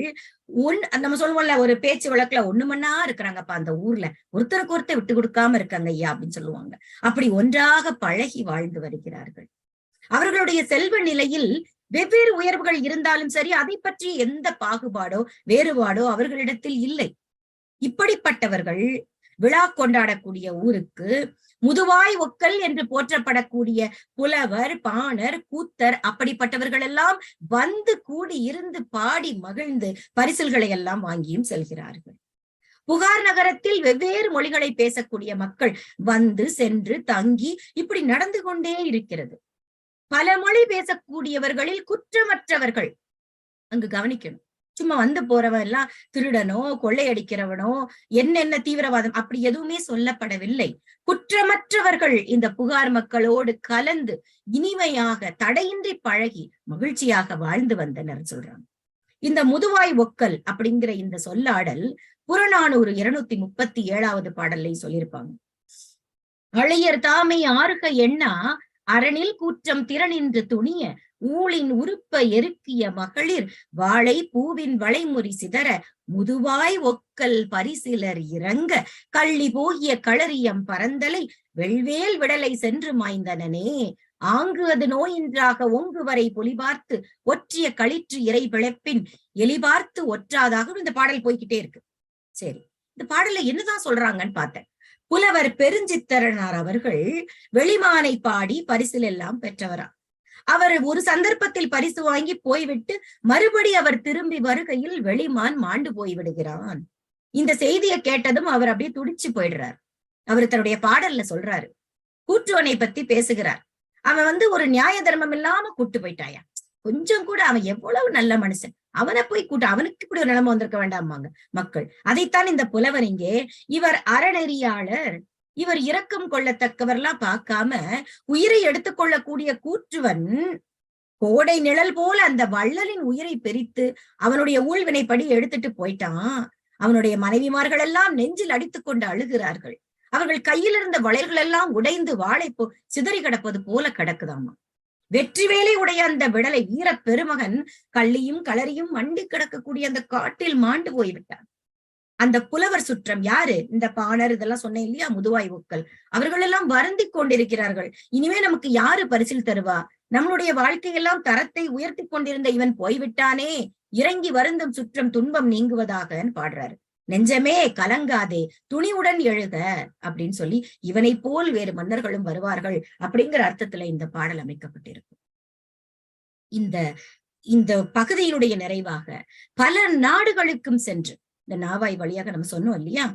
நம்ம சொல்லுவோம்ல, ஒரு பேச்சு வழக்குல ஒண்ணு மண்ணா இருக்கிறாங்கப்பா அந்த ஊர்ல, ஒருத்தருக்கு ஒருத்தர் விட்டு கொடுக்காம இருக்காங்க ஐயா அப்படின்னு சொல்லுவாங்க. அப்படி ஒன்றாக பழகி வாழ்ந்து வருகிறார்கள். அவர்களுடைய செல்வ நிலையில் வெவ்வேறு உயர்வுகள் இருந்தாலும் சரி, அதை பற்றி எந்த பாகுபாடோ வேறுபாடோ அவர்களிடத்தில் இல்லை. இப்படிப்பட்டவர்கள் விழா கொண்டாடக்கூடிய ஊருக்கு முதுவாய் ஒக்கல் என்று போற்றப்படக்கூடிய புலவர், பாணர், கூத்தர், அப்படிப்பட்டவர்கள் எல்லாம் வந்து கூடி இருந்து பாடி மகிழ்ந்து பரிசில்களை எல்லாம் வாங்கியும் செல்கிறார்கள். புகார் நகரத்தில் வெவ்வேறு மொழிகளை பேசக்கூடிய மக்கள் வந்து சென்று தங்கி இப்படி நடந்து கொண்டே இருக்கிறது. பல மொழி பேசக்கூடியவர்களில் குற்றமற்றவர்கள் அங்கு கவனிக்கணும். சும்மா வந்து போறவன் எல்லாம் திருடனோ கொள்ளையடிக்கிறவனோ என்னென்ன தீவிரவாதம் அப்படி எதுவுமே சொல்லப்படவில்லை. குற்றமற்றவர்கள் இந்த புகார் மக்களோடு கலந்து இனிமையாக தடையின்றி பழகி மகிழ்ச்சியாக வாழ்ந்து வந்தனர் சொல்றாங்க. இந்த முதுவாய் ஒக்கல் அப்படிங்கிற இந்த சொல்லாடல் புறநானூறு 237வது பாடல்ல சொல்லியிருப்பாங்க. அழையர் தாமை ஆறுக எண்ணா அரணில் கூற்றம் திறனின்று துணிய ஊழின் உறுப்ப எருக்கிய மகளிர் வாழை பூவின் வளைமுறி சிதற முதுவாய் ஒக்கல் பரிசிலர் இறங்க கள்ளி போகிய களரியம் பரந்தலை வெள்வேல் விடலை சென்று மாய்ந்தனனே ஆங்கு அது நோயின்றாக ஒங்கு வரை பொலிபார்த்து ஒற்றிய களிற்று இறை பிழைப்பின் எலிபார்த்து ஒற்றாதாக இந்த பாடல் போய்கிட்டே இருக்கு. சரி, இந்த பாடல்ல என்னதான் சொல்றாங்கன்னு பார்த்தேன். புலவர் பெருஞ்சித்திரனார் அவர்கள் வெளிமானை பாடி பரிசில் எல்லாம் பெற்றவரா. அவர் ஒரு சந்தர்ப்பத்தில் பரிசு வாங்கி போய்விட்டு மறுபடி அவர் திரும்பி வருகையில் வெளிமான் மாண்டு போய்விடுகிறான். இந்த செய்தியை கேட்டதும் அவர் அப்படியே துடிச்சு போயிடுறார். அவர் தன்னுடைய பாடல்ல சொல்றாரு, கூற்றுவனை பத்தி பேசுகிறார். அவன் ஒரு நியாய தர்மம் இல்லாம கூட்டு போயிட்டாயா, கொஞ்சம் கூட அவன் எவ்வளவு நல்ல மனுஷன், அவனை போய் கூட்ட, அவனுக்கு இப்படி ஒரு நிலைமை வந்திருக்க வேண்டாமாங்க மக்கள். அதைத்தான் இந்த புலவர் இங்கே, இவர் அறநெறியாளர், இவர் இரக்கம் கொள்ளத்தக்கவர்லாம் பார்க்காம உயிரை எடுத்துக்கொள்ளக்கூடிய கூற்றுவன் கோடை நிழல் போல அந்த வள்ளலின் உயிரை பிரித்து அவனுடைய ஊழ்வினைப்படி எடுத்துட்டு போயிட்டான். அவனுடைய மனைவிமார்கள் எல்லாம் நெஞ்சில் அடித்துக் கொண்டு அழுகிறார்கள். அவர்கள் கையில் இருந்த வளையல்கள் எல்லாம் உடைந்து வாழை சிதறி கிடப்பது போல கிடக்குதாமா. வெற்றிவேலை உடைய அந்த விடலை வீர பெருமகன் கள்ளியும் களரியும் மண்டி கிடக்கக்கூடிய அந்த காட்டில் மாண்டு போய்விட்டார். அந்த புலவர் சுற்றம் யாரு? இந்த பாணர், இதெல்லாம் சொன்னேன் இல்லையா, முதுவாய் ஒக்கல், அவர்கள் எல்லாம் வருந்தி கொண்டிருக்கிறார்கள். இனிமே நமக்கு யாரு பரிசில் தருவா? நம்மளுடைய வாழ்க்கையெல்லாம் தரத்தை உயர்த்தி கொண்டிருந்த இவன் போய்விட்டானே, இறங்கி வருந்தும் சுற்றம் துன்பம் நீங்குவதாகன்னு பாடுறாரு. நெஞ்சமே கலங்காதே, துணிவுடன் எழுக அப்படின்னு சொல்லி இவனை போல் வேறு மன்னர்களும் வருவார்கள் அப்படிங்கிற அர்த்தத்துல இந்த பாடல் அமைக்கப்பட்டிருக்கும். இந்த இந்த பகுதியினுடைய நிறைவாக பல நாடுகளுக்கும் சென்று, இந்த நாவாய் வழியாக நம்ம சொன்னோம் இல்லையா,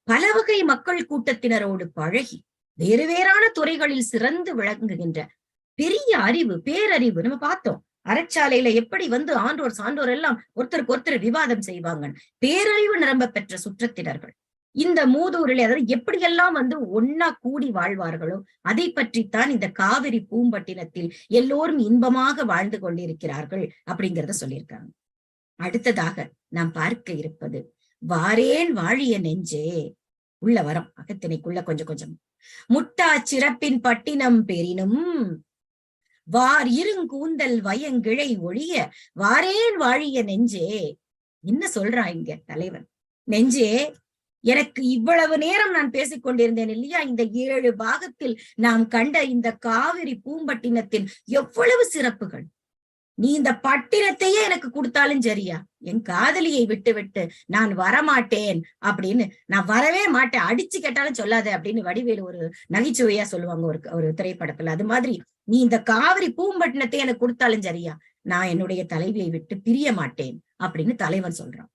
பல வகை மக்கள் கூட்டத்தினரோடு பழகி வேறு வேறான துறைகளில் சிறந்து விளங்குகின்ற பெரிய அறிவு, பேரறிவு. நம்ம பார்த்தோம் அறச்சாலையில எப்படி ஆண்டோர் சான்றோர் எல்லாம் ஒருத்தருக்கு ஒருத்தர் விவாதம் செய்வாங்க. பேரறிவு நிரம்ப பெற்ற சுற்றத்தினர்கள் இந்த மூதூரில், அதாவது எப்படியெல்லாம் ஒன்னா கூடி வாழ்வார்களோ அதை பற்றித்தான் இந்த காவிரி பூம்பட்டினத்தில் எல்லோரும் இன்பமாக வாழ்ந்து கொண்டிருக்கிறார்கள் அப்படிங்கிறத சொல்லியிருக்காங்க. அடுத்ததாக நாம் பார்க்க இருப்பது வாரேன் வாழிய நெஞ்சே. உள்ள வரம் அகத்தினைக்குள்ள கொஞ்சம் கொஞ்சம். முட்டா சிறப்பின் பட்டினம் பெரினும் வார் இருங்கூந்தல் வயங்கிழை ஒழிய வாரேன் வாழிய நெஞ்சே. என்ன சொல்றான் இங்க தலைவன்? நெஞ்சே, எனக்கு இவ்வளவு நேரம் நான் பேசிக் கொண்டிருந்தேன் இல்லையா, இந்த 7 பாகத்தில் நாம் கண்ட இந்த காவிரி பூம்பட்டினத்தின் எவ்வளவு சிறப்புகள். நீ இந்த பட்டினத்தையே எனக்கு கொடுத்தாலும் சரியா, என் காதலியை விட்டு விட்டு நான் வரமாட்டேன் அப்படின்னு, நான் வரவே மாட்டேன், அடிச்சு கேட்டாலும் சொல்லாத அப்படின்னு வடிவேலு ஒரு நகைச்சுவையா சொல்லுவாங்க ஒரு திரைப்படத்துல. அது மாதிரி நீ இந்த காவிரி பூம்பட்டினத்தை எனக்கு கொடுத்தாலும் சரியா, நான் என்னுடைய தலைவியை விட்டு பிரிய மாட்டேன் அப்படின்னு தலைவன் சொல்றான்.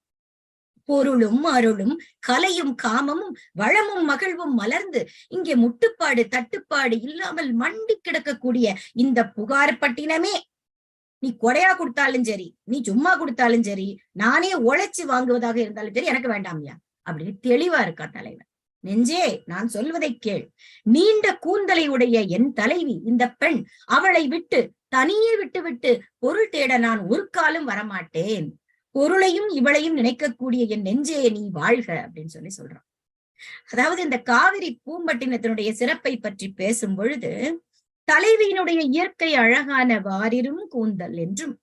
பொருளும் அருளும் கலையும் காமமும் வளமும் மகிழ்வும் மலர்ந்து இங்கே முட்டுப்பாடு தட்டுப்பாடு இல்லாமல் மண்டி கிடக்கக்கூடிய இந்த புகார் பட்டினமே, நீ கொடையா கொடுத்தாலும் சரி, நீ சும்மா கொடுத்தாலும் சரி, நானே உழைச்சு வாங்குவதாக இருந்தாலும் சரி, எனக்கு வேண்டாம்யா அப்படின்னு தெளிவா இருக்கா தலைவன். நெஞ்சே, நான் சொல்வதை கேள். நீண்ட கூந்தலை உடைய என் தலைவி இந்த பெண், அவளை விட்டு தனியே விட்டு பொருள் தேட நான் ஒரு காலம் வரமாட்டேன். பொருளையும் இவளையும் நினைக்கக்கூடிய என் நெஞ்சே நீ வாழ்க அப்படின்னு சொல்றான். அதாவது இந்த காவிரி பூம்பட்டினத்தினுடைய சிறப்பை பற்றி பேசும் பொழுது தலைவியினுடைய இயற்கை அழகான வாரிரும் கூந்தல் என்றும்,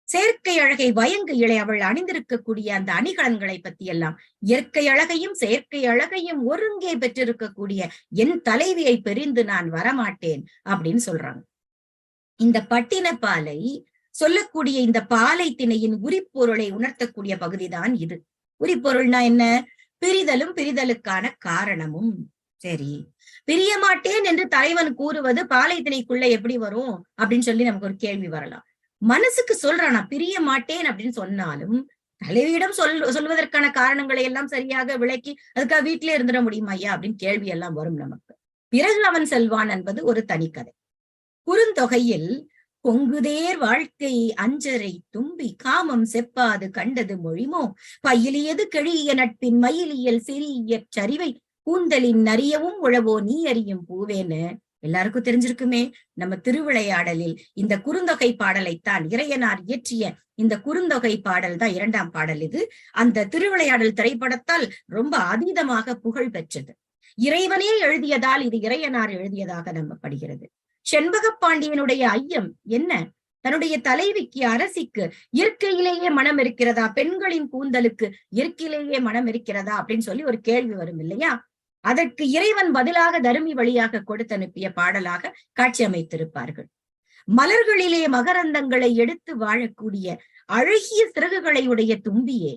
செயற்கை அழகை வயங்கு இழை அவள் அணிந்திருக்கக்கூடிய அந்த அணிகலன்களை பத்தி எல்லாம், இயற்கை அழகையும் செயற்கை அழகையும் ஒருங்கே பெற்றிருக்கக்கூடிய என் தலைவியை பிரிந்து நான் வரமாட்டேன் அப்படின்னு சொல்றாங்க. இந்த பட்டினப்பாலை சொல்லக்கூடிய இந்த பாலை திணையின் உரிப்பொருளை உணர்த்தக்கூடிய பகுதிதான் இது. உரிப்பொருள்னா என்ன? பிரிதலும் பிரிதலுக்கான காரணமும். சரி, பிரிய மாட்டேன் என்று தலைவன் கூறுவது பாலை திணைக்குள்ள எப்படி வரும் அப்படின்னு சொல்லி நமக்கு ஒரு கேள்வி வரலாம். மனசுக்கு சொல்றானா பிரிய மாட்டேன் அப்படின்னு சொன்னாலும் தலைவியிடம் சொல்வதற்கான காரணங்களை எல்லாம் சரியாக விளக்கி அதுக்காக வீட்டிலே இருந்துட முடியுமா ஐயா அப்படின்னு கேள்வி எல்லாம் வரும் நமக்கு. பிறகு அவன் செல்வான் என்பது ஒரு தனிக்கதை. குறுந்தொகையில் பொங்குதேர் வாழ்க்கை அஞ்சரை தும்பி காமம் செப்பாது கண்டது மொழிமோ பயிலியது கெழிய நட்பின் மயிலியல் சிறிய சரிவை கூந்தலின் நரியவும் உழவோ நீ அறியும் பூவேன்னு எல்லாருக்கும் தெரிஞ்சிருக்குமே. நம்ம திருவிளையாடலில் இந்த குறுந்தொகை பாடலைத்தான் இறையனார் இயற்றிய இந்த குறுந்தொகை பாடல் தான் 2ஆம் பாடல். இது அந்த திருவிளையாடல் திரைப்படத்தால் ரொம்ப அதீதமாக புகழ் பெற்றது. இறைவனே எழுதியதால் இது இறையனார் எழுதியதாக நம்பப்படுகிறது. செண்பக பாண்டியனுடைய ஐயம் என்ன? தன்னுடைய தலைவிக்கு அரசிக்கு இயற்கையிலேயே மனம் இருக்கிறதா, பெண்களின் கூந்தலுக்கு இயற்கையிலேயே மனம் இருக்கிறதா அப்படின்னு சொல்லி ஒரு கேள்வி வரும் இல்லையா? அதற்கு இறைவன் பதிலாக தருமி வழியாக கொடுத்து அனுப்பிய பாடலாக காட்சி அமைத்திருப்பார்கள். மலர்களிலே மகரந்தங்களை எடுத்து வாழக்கூடிய அழகிய சிறகுகளை உடைய தும்பியே,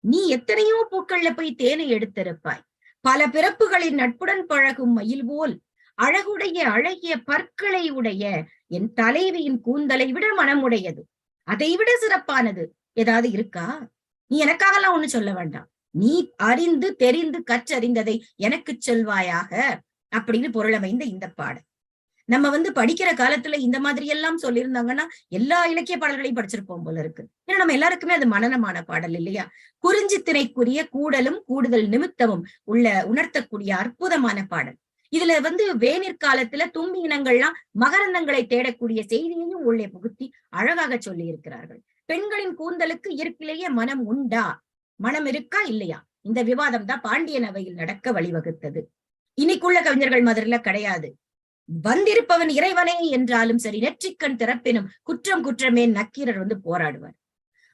நீ எத்தனையோ பூக்கள்ல போய் தேனை எடுத்திருப்பாய். பல பிறப்புகளின் நட்புடன் பழகும் மயில் போல் அழகுடைய அழகிய பற்களை உடைய என் தலைவியின் கூந்தலை விட மனமுடையது, அதை விட சிறப்பானது ஏதாவது இருக்கா? நீ எனக்காகலாம் ஒண்ணு சொல்ல வேண்டாம், நீ அறிந்து தெரிந்து கற்றறிந்ததை எனக்கு சொல்வாயாக அப்படின்னு பொருளமைந்த இந்த பாடல். நம்ம படிக்கிற காலத்துல இந்த மாதிரி எல்லாம் சொல்லியிருந்தாங்கன்னா எல்லா இலக்கிய பாடல்களையும் படிச்சிருப்போம் போல இருக்கு. ஏன்னா நம்ம எல்லாருக்குமே அது மனனமான பாடல் இல்லையா? குறிஞ்சி திணைக்குரிய கூடலும் கூடுதல் நிமித்தமும் உணர்த்தக்கூடிய அற்புதமான பாடல். இதுல வேநீர் காலத்துல தும்பி இனங்கள்லாம் மகரந்தங்களை தேடக்கூடிய செய்தியையும் உள்ளே புகுத்தி அழகாக சொல்லி இருக்கிறார்கள். பெண்களின் கூந்தலுக்கு இயற்கையிலேயே மனம் உண்டா, மனம் இருக்கா இல்லையா? இந்த விவாதம் தான் பாண்டியன் அவையில் நடக்க வழிவகுத்தது. இன்னைக்குள்ள கவிஞர்கள் மாதிரில கிடையாது. வந்திருப்பவன் இறைவனே என்றாலும் சரி, நெற்றிக்கண் திறப்பினும் குற்றம் குற்றமே நக்கீரர் போராடுவார்.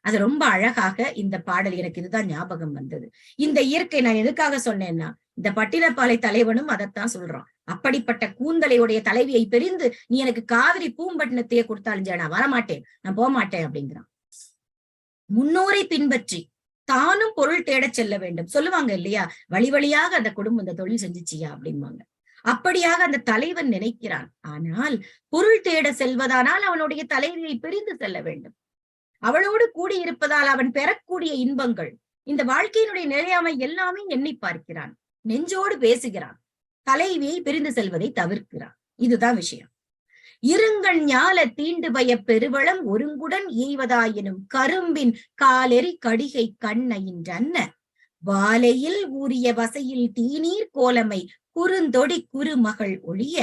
அது ரொம்ப அழகாக இந்த பாடல், எனக்கு இதுதான் ஞாபகம் வந்தது. இந்த இயற்கை நான் எதுக்காக சொன்னேன்னா, இந்த பட்டினப்பாலை தலைவனும் அதைத்தான் சொல்றான். அப்படிப்பட்ட கூந்தலையுடைய தலைவியை பிரிந்து நீ எனக்கு காவிரி பூம்பட்டினத்தையே கொடுத்தாலும் நான் வரமாட்டேன், நான் போக மாட்டேன் அப்படிங்கிறான். முன்னோரை பின்பற்றி தானும் பொருள் தேட செல்ல வேண்டும் சொல்லுவாங்க இல்லையா? வழி வழியாக அந்த குடும்பம் இந்த தொழில் செஞ்சுச்சியா அப்படின்பாங்க. அப்படியாக அந்த தலைவன் நினைக்கிறான். ஆனால் பொருள் தேட செல்வதானால் அவனுடைய தலைவியை பிரிந்து செல்ல வேண்டும். அவளோடு கூடியிருப்பதால் அவன் பெறக்கூடிய இன்பங்கள், இந்த வாழ்க்கையினுடைய நிலையாமை எல்லாமே எண்ணி பார்க்கிறான், நெஞ்சோடு பேசுகிறான், தலைவியை பிரிந்து செல்வதை தவிர்க்கிறான். இதுதான் விஷயம். இருங்கண் ஞால தீண்டு பய பெருவளம் ஒருங்குடன் ஈவதாயினும் கரும்பின் காலெறி கடிகை கண்ண வாலையில் ஊறிய வசையில் தீநீர் கோலமை குறுந்தொடி குறுமகள் ஒழிய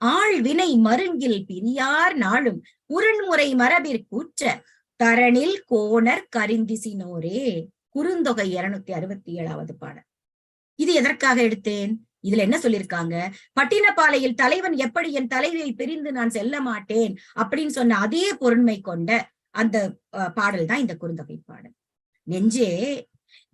ஆழ்வினை மருங்கில் பிரியார் நாளும் உருண்முறை மரபிற்கூற்ற தரணில் கோணர் கரிந்திசினோரே. குறுந்தொகை 267வது பாடல். இது எதற்காக எடுத்தேன்? இதுல என்ன சொல்லியிருக்காங்க? பட்டினப்பாலையில் தலைவன் எப்படி என் தலைவியை பிரிந்து நான் செல்ல மாட்டேன் அப்படின்னு சொன்ன அதே பொருண்மை கொண்ட அந்த பாடல் தான் இந்த குறுந்தொகை பாடல். நெஞ்சே,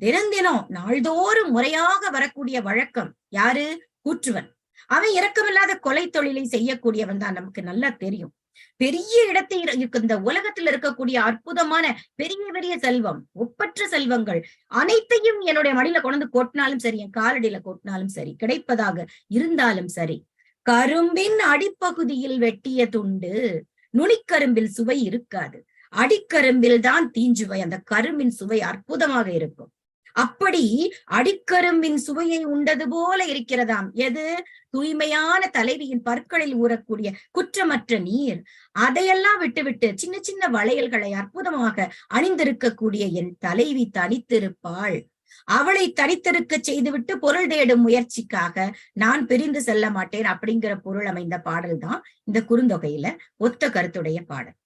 தினம் நாள்தோறும் முறையாக வரக்கூடிய வழக்கம் யாரு? கூற்றுவன். அவன் இரக்கமில்லாத கொலை தொழிலை செய்யக்கூடியவன் தான், நமக்கு நல்லா தெரியும். பெரிய இடத்தை இந்த உலகத்தில் இருக்கக்கூடிய அற்புதமான பெரிய பெரிய செல்வம், ஒப்பற்ற செல்வங்கள் அனைத்தையும் என்னுடைய மடியில கொண்டு கொட்டினாலும் சரி, என் காலடியில கொட்டினாலும் சரி, கிடைப்பதாக இருந்தாலும் சரி, கரும்பின் அடிப்பகுதியில் வெட்டிய துண்டு நுனிக்கரும்பில் சுவை இருக்காது, அடிக்கரும்பில் தான் தீஞ்சுவை. அந்த கரும்பின் சுவை அற்புதமாக இருக்கும். அப்படி அடிக்கரும்பின் சுவையை உண்டது போல இருக்கிறதாம் எது? தூய்மையான தலைவியின் பற்களில் ஊறக்கூடிய குற்றமற்ற நீர். அதையெல்லாம் விட்டுவிட்டு சின்ன சின்ன வளையல்களை அற்புதமாக அணிந்திருக்கக்கூடிய என் தலைவி தனித்திருப்பாள். அவளை தனித்திருக்க செய்துவிட்டு பொருள் தேடும் முயற்சிக்காக நான் பிரிந்து செல்ல மாட்டேன் அப்படிங்கிற பொருள் அமைந்த பாடல் தான் இந்த குறுந்தொகையில ஒத்த கருத்துடைய பாடல்.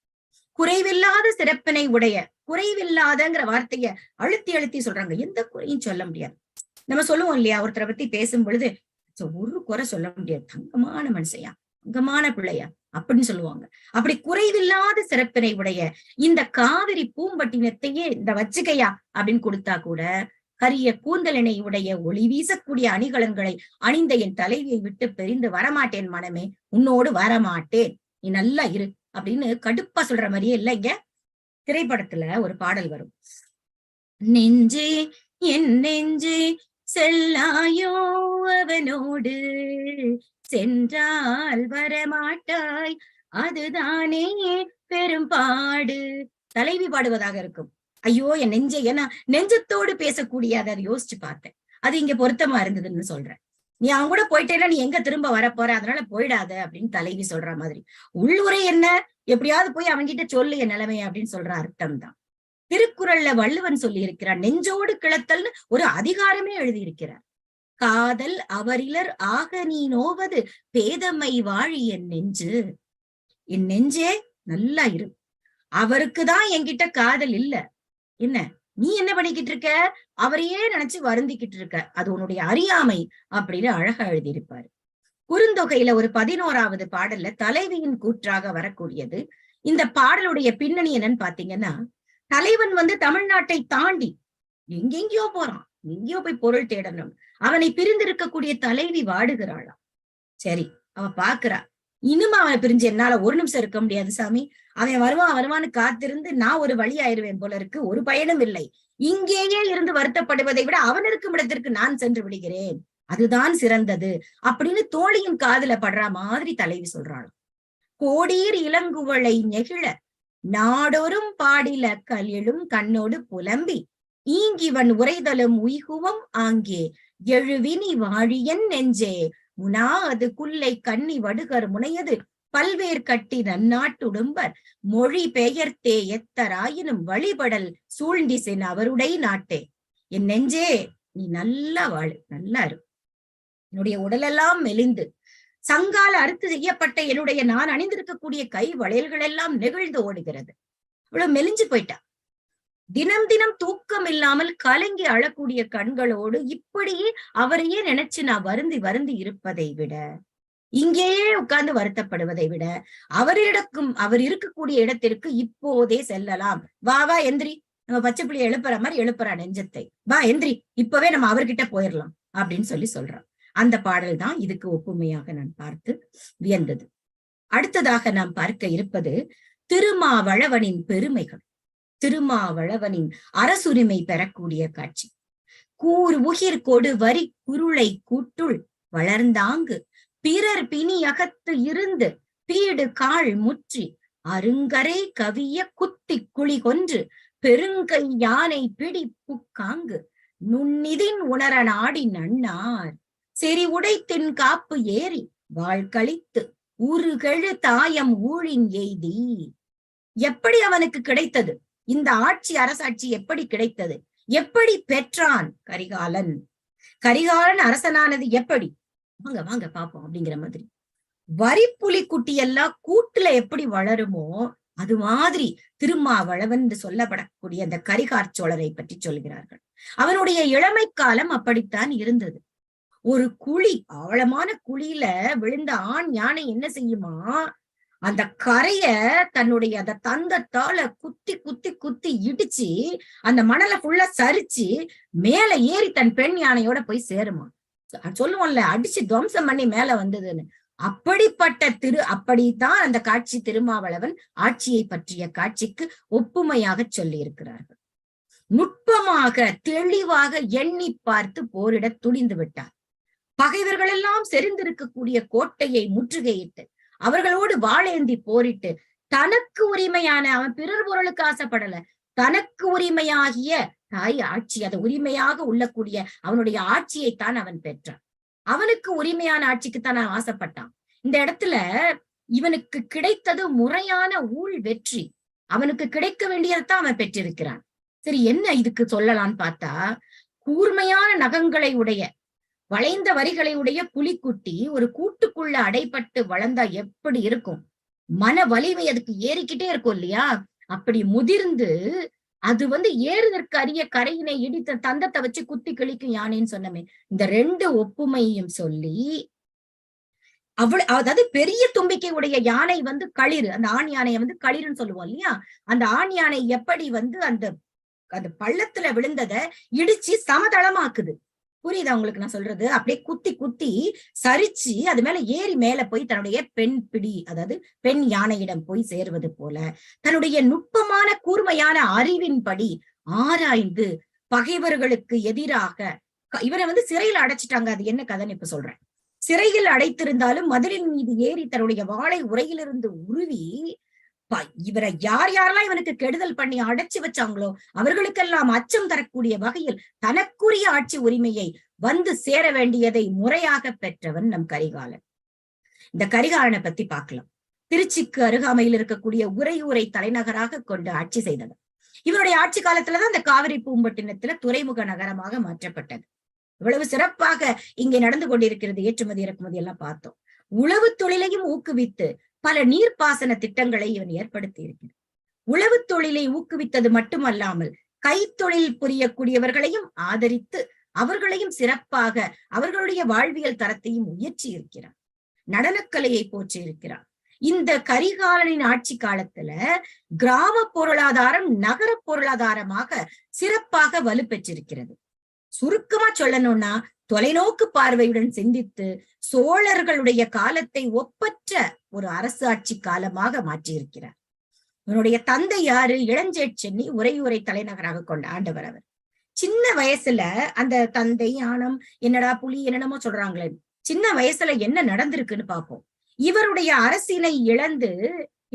குறைவில்லாத சிறப்பினை உடைய, குறைவில்லாதங்கிற வார்த்தைய அழுத்தி அழுத்தி சொல்றாங்க. எந்த குறையும் சொல்ல முடியாது. நம்ம சொல்லுவோம் இல்லையா, ஒருத்தரை பத்தி பேசும் பொழுது ஒரு குறை சொல்ல முடியாது, தங்கமான மனுஷையா, தங்கமான பிள்ளையா அப்படின்னு சொல்லுவாங்க. அப்படி குறைவில்லாத சிறப்பினை உடைய இந்த காவிரி பூம்பட்டினத்தையே இந்த வச்சுக்கையா அப்படின்னு கொடுத்தா கூட, கரிய கூந்தலினை உடைய ஒளி வீசக்கூடிய அணிகலன்களை அணிந்த என் தலைவியை விட்டு பிரிந்து வரமாட்டேன் மனமே, உன்னோடு வரமாட்டேன், நீ நல்லா இரு அப்படின்னு கடுப்பா சொல்ற மாதிரியே இல்ல. இங்க திரைப்படத்துல ஒரு பாடல் வரும். நெஞ்சே என் நெஞ்சே செல்லாயோ அவனோடு, சென்றால் வரமாட்டாய் அதுதானே பெரும்பாடு. தலைவி பாடுவதாக இருக்கும். ஐயோ என் நெஞ்சே, ஏன்னா நெஞ்சத்தோடு பேசக்கூடிய அதை யோசிச்சு பார்த்தேன். அது இங்க பொருத்தமா இருந்ததுன்னு சொல்றேன். நீ அவன் கூட போயிட்டேன்னா நீ எங்க திரும்ப வரப்போற, அதனால போயிடாத அப்படின்னு தலைவி சொல்ற மாதிரி. உள்ளுரை என்ன, எப்படியாவது போய் அவன்கிட்ட சொல்லு என் நிலைமைய அப்படின்னு சொல்ற அர்த்தம் தான். திருக்குறள்ல வள்ளுவன் சொல்லி இருக்கிறார், நெஞ்சோடு கிளத்தல்னு ஒரு அதிகாரமே எழுதியிருக்கிறார். காதல் அவரிலர் ஆக நீ நோவது பேதமை வாழி என் நெஞ்சு. என் நெஞ்சே நல்லா இரு, அவருக்குதான் என்கிட்ட காதல் இல்ல, என்ன நீ என்ன பண்ணிக்கிட்டு இருக்க, அவரையே நினைச்சு வருந்திக்கிட்டு இருக்க, அது உன்னுடைய அறியாமை அப்படின்னு அழகா எழுதியிருப்பாரு. குறுந்தொகையில ஒரு 11வது பாடல்ல தலைவியின் கூற்றாக வரக்கூடியது. இந்த பாடலுடைய பின்னணி என்னன்னு பாத்தீங்கன்னா, தலைவன் தமிழ்நாட்டை தாண்டி எங்கெங்கயோ போறான், எங்கேயோ போய் பொருள் தேடணும். அவனை பிரிந்திருக்கக்கூடிய தலைவி வாடுகிறாளாம். சரி, அவ பாக்குறா, இனிமே அவனை பிரிஞ்சு என்னால ஒரு நிமிஷம் இருக்க முடியாது சாமி, அவன் வருவான்னு காத்திருந்து நான் ஒரு வழி ஆயிருவேன் போல இருக்கு, ஒரு பயனும் இல்லை, இங்கேயே இருந்து வருத்தப்படுவதை விட அவன் இருக்கும் இடத்திற்கு நான் சென்று விடுகிறேன், அதுதான் சிறந்தது அப்படின்னு தோழியின் காதுல படுற மாதிரி தலைவி சொல்றாளாம். கோடீர் இளங்குவளை நெகிழ நாடொரும் பாடில கலிழும் கண்ணோடு புலம்பி ஈங்கிவன் உரைதலும் உய்குவம் ஆங்கே எழுவினி வாழியன் நெஞ்சே முனா அது குல்லை கண்ணி வடுகர் முனையது பல்வேறு கட்டி நன்னாட்டுடும்பர் மொழி பெயர்த்தே எத்தராயினும் வழிபடல் சூழ்ந்திசென் அவருடைய நாட்டே. என் நெஞ்சே, நீ நல்லா வாழு, நல்லா இரு. என்னுடைய உடலெல்லாம் மெலிந்து சங்கால அறுத்து செய்யப்பட்ட என்னுடைய நான் அணிந்திருக்கக்கூடிய கை வளையல்கள் எல்லாம் நெகிழ்ந்து ஓடுகிறது. இவ்வளவு மெலிஞ்சு போயிட்டா. தினம் தினம் தூக்கம் இல்லாமல் கலங்கி அழக்கூடிய கண்களோடு இப்படியே அவரையே நினைச்சு நான் வருந்தி வருந்தி இருப்பதை விட, இங்கேயே உட்கார்ந்து வருத்தப்படுவதை விட, அவர் இருக்கக்கூடிய இடத்திற்கு இப்போதே செல்லலாம். வா வா எந்திரி, நம்ம பச்சை பிள்ளைய எழுப்புற மாதிரி எழுப்புறா நெஞ்சத்தை, வா எந்திரி, இப்பவே நம்ம அவர்கிட்ட போயிடலாம் அப்படின்னு சொல்றான். அந்த பாடல் தான் இதுக்கு ஒப்புமையாக நான் பார்த்து வியந்தது. அடுத்ததாக நாம் பார்க்க இருப்பது திருமாவளவனின் பெருமைகள். திருமாவளவனின் அரசுரிமை பெறக்கூடிய காட்சி. கூர் உகிர் கொடு வரி குருளை கூட்டுள் வளர்ந்தாங்கு பிறர் பிணி அகத்து இருந்து பீடு கால் முற்றி அருங்கரை கவிய குத்தி குழி கொன்று பெருங்கை யானை பிடி புக்காங்கு நுண்ணிதின் உணர நாடி நன்னார் செறி உடைத்தின் காப்பு ஏறி வாழ் கழித்து உருகெழு தாயம் ஊழின் எய்தி. எப்படி அவனுக்கு கிடைத்தது இந்த ஆட்சி, அரசாட்சி எப்படி கிடைத்தது, எப்படி பெற்றான் கரிகாலன்? கரிகாலன் அரசனானது எப்படி? வாங்க வாங்க பாப்போம் அப்படிங்கிற மாதிரி. வரிப்புலி குட்டி எல்லாம் கூட்டுல எப்படி வளருமோ அது மாதிரி திருமாவளவன் என்று சொல்லப்படக்கூடிய அந்த கரிகார் சோழரை பற்றி சொல்கிறார்கள். அவனுடைய இளமை காலம் அப்படித்தான் இருந்தது. ஒரு குழி, ஆழமான குழியில விழுந்த ஆண் யானை என்ன செய்யுமா, அந்த கரைய தன்னுடைய அந்த தந்தத்தால குத்தி குத்தி குத்தி இடிச்சு அந்த மணலை ஃபுல்லா சரிச்சு மேல ஏறி தன் பெண் யானையோட போய் சேருமா. சொல்லுவோம்ல, அடிச்சு துவம்சம் பண்ணி மேல வந்ததுன்னு. அப்படிப்பட்ட அப்படித்தான் அந்த காட்சி திருமாவளவன் ஆட்சியை பற்றிய காட்சிக்கு ஒப்புமையாக சொல்லி இருக்கிறார்கள். நுட்பமாக தெளிவாக எண்ணி பார்த்து போரிட துணிந்து விட்டார். பகைவர்கள் எல்லாம் செறிந்திருக்கக்கூடிய கோட்டையை முற்றுகையிட்டு அவர்களோடு வாளேந்தி போரிட்டு தனக்கு உரிமையான, அவன் பிறர் பொருளுக்கு ஆசைப்படல, தனக்கு உரிமையாகிய தாய் ஆட்சி, அதை உரிமையாக உள்ளக்கூடிய அவனுடைய ஆட்சியைத்தான் அவன் பெற்றான். அவனுக்கு உரிமையான ஆட்சிக்குத்தான் அவன் ஆசைப்பட்டான். இந்த இடத்துல இவனுக்கு கிடைத்தது முறையான ஊழ் வெற்றி. அவனுக்கு கிடைக்க வேண்டியதான் அவன் பெற்றிருக்கிறான். சரி, என்ன இதுக்கு சொல்லலான்னு பார்த்தா, கூர்மையான நகங்களை உடைய, வளைந்த வரிகளை உடைய புலிக்குட்டி ஒரு கூட்டுக்குள்ள அடைப்பட்டு வளர்ந்தா எப்படி இருக்கும்? மன வலிமை அதுக்கு ஏறிக்கிட்டே இருக்கும் இல்லையா? அப்படி முதிர்ந்து அது ஏறுதற்கு அரிய கரையினை இடித்த தந்தத்தை வச்சு குத்தி கிழிக்கும் யானைன்னு சொன்னமே. இந்த ரெண்டு ஒப்புமையும் சொல்லி அதாவது பெரிய தும்பிக்கை உடைய யானை களிறு, அந்த ஆண் யானையை களிறுன்னு சொல்லுவோம் இல்லையா? அந்த ஆண் யானை எப்படி அந்த அந்த பள்ளத்துல விழுந்ததை இடிச்சு சமதளமாக்குது. புரியுதா உங்களுக்கு நான் சொல்றது? அப்படியே குத்தி குத்தி சரிச்சு அது மேல ஏறி மேல போய் தன்னுடைய பெண் பிடி, அதாவது பெண் யானையிடம் போய் சேருவது போல தன்னுடைய நுட்பமான கூர்மையான அறிவின்படி ஆராய்ந்து பகைவர்களுக்கு எதிராக இவரை சிறையில் அடைச்சிட்டாங்க. அது என்ன கதைன்னு இப்ப சொல்றேன். சிறையில் அடைத்திருந்தாலும் மதிலின் மீது ஏறி தன்னுடைய வாளை உரையிலிருந்து உருவி இவரை யாரெல்லாம் இவனுக்கு கெடுதல் பண்ணி அடைச்சு வச்சாங்களோ அவர்களுக்கெல்லாம் அச்சம் தரக்கூடிய வகையில் தனக்குரிய ஆட்சி உரிமையை சேர வேண்டியதை முறையாக பெற்றவன் நம் கரிகாலன். இந்த கரிகாலனை பத்தி பார்க்கலாம். திருச்சிக்கு அருகாமையில் இருக்கக்கூடிய உறையூரை தலைநகராக கொண்டு ஆட்சி செய்தவர். இவருடைய ஆட்சி காலத்துலதான் இந்த காவிரி பூம்பட்டினத்துல துறைமுக நகரமாக மாற்றப்பட்டது. இவ்வளவு சிறப்பாக இங்கே நடந்து கொண்டிருக்கிறது. ஏற்றுமதி இறக்குமதி எல்லாம் பார்த்தோம். உழவு தொழிலையும் ஊக்குவித்து பல நீர்ப்பாசன திட்டங்களை இவன் ஏற்படுத்தி இருக்கிறான். உழவு தொழிலை ஊக்குவித்தது மட்டுமல்லாமல் கைத்தொழில் புரியக்கூடியவர்களையும் ஆதரித்து அவர்களையும் சிறப்பாக அவர்களுடைய வாழ்வியல் தரத்தையும் உயர்த்தி இருக்கிறான். நடனக்கலையை போற்றி இருக்கிறான். இந்த கரிகாலனின் ஆட்சி காலத்துல கிராம பொருளாதாரம் நகர பொருளாதாரமாக சிறப்பாக வலுப்பெற்றிருக்கிறது. சுருக்கமா சொல்லணும்னா, தொலைநோக்கு பார்வையுடன் சிந்தித்து சோழர்களுடைய காலத்தை ஒப்பற்ற ஒரு அரசு ஆட்சி காலமாக மாற்றியிருக்கிறார். இவனுடைய தந்தை யாரு? இளஞ்சேட்சென்னி உறையூரை தலைநகராக கொண்ட ஆண்டவர். அவர் சின்ன வயசுல அந்த தந்தை ஆணம் என்னடா புலி என்னென்னமோ சொல்றாங்களே, சின்ன வயசுல என்ன நடந்திருக்குன்னு பார்ப்போம். இவருடைய அரசினை இழந்து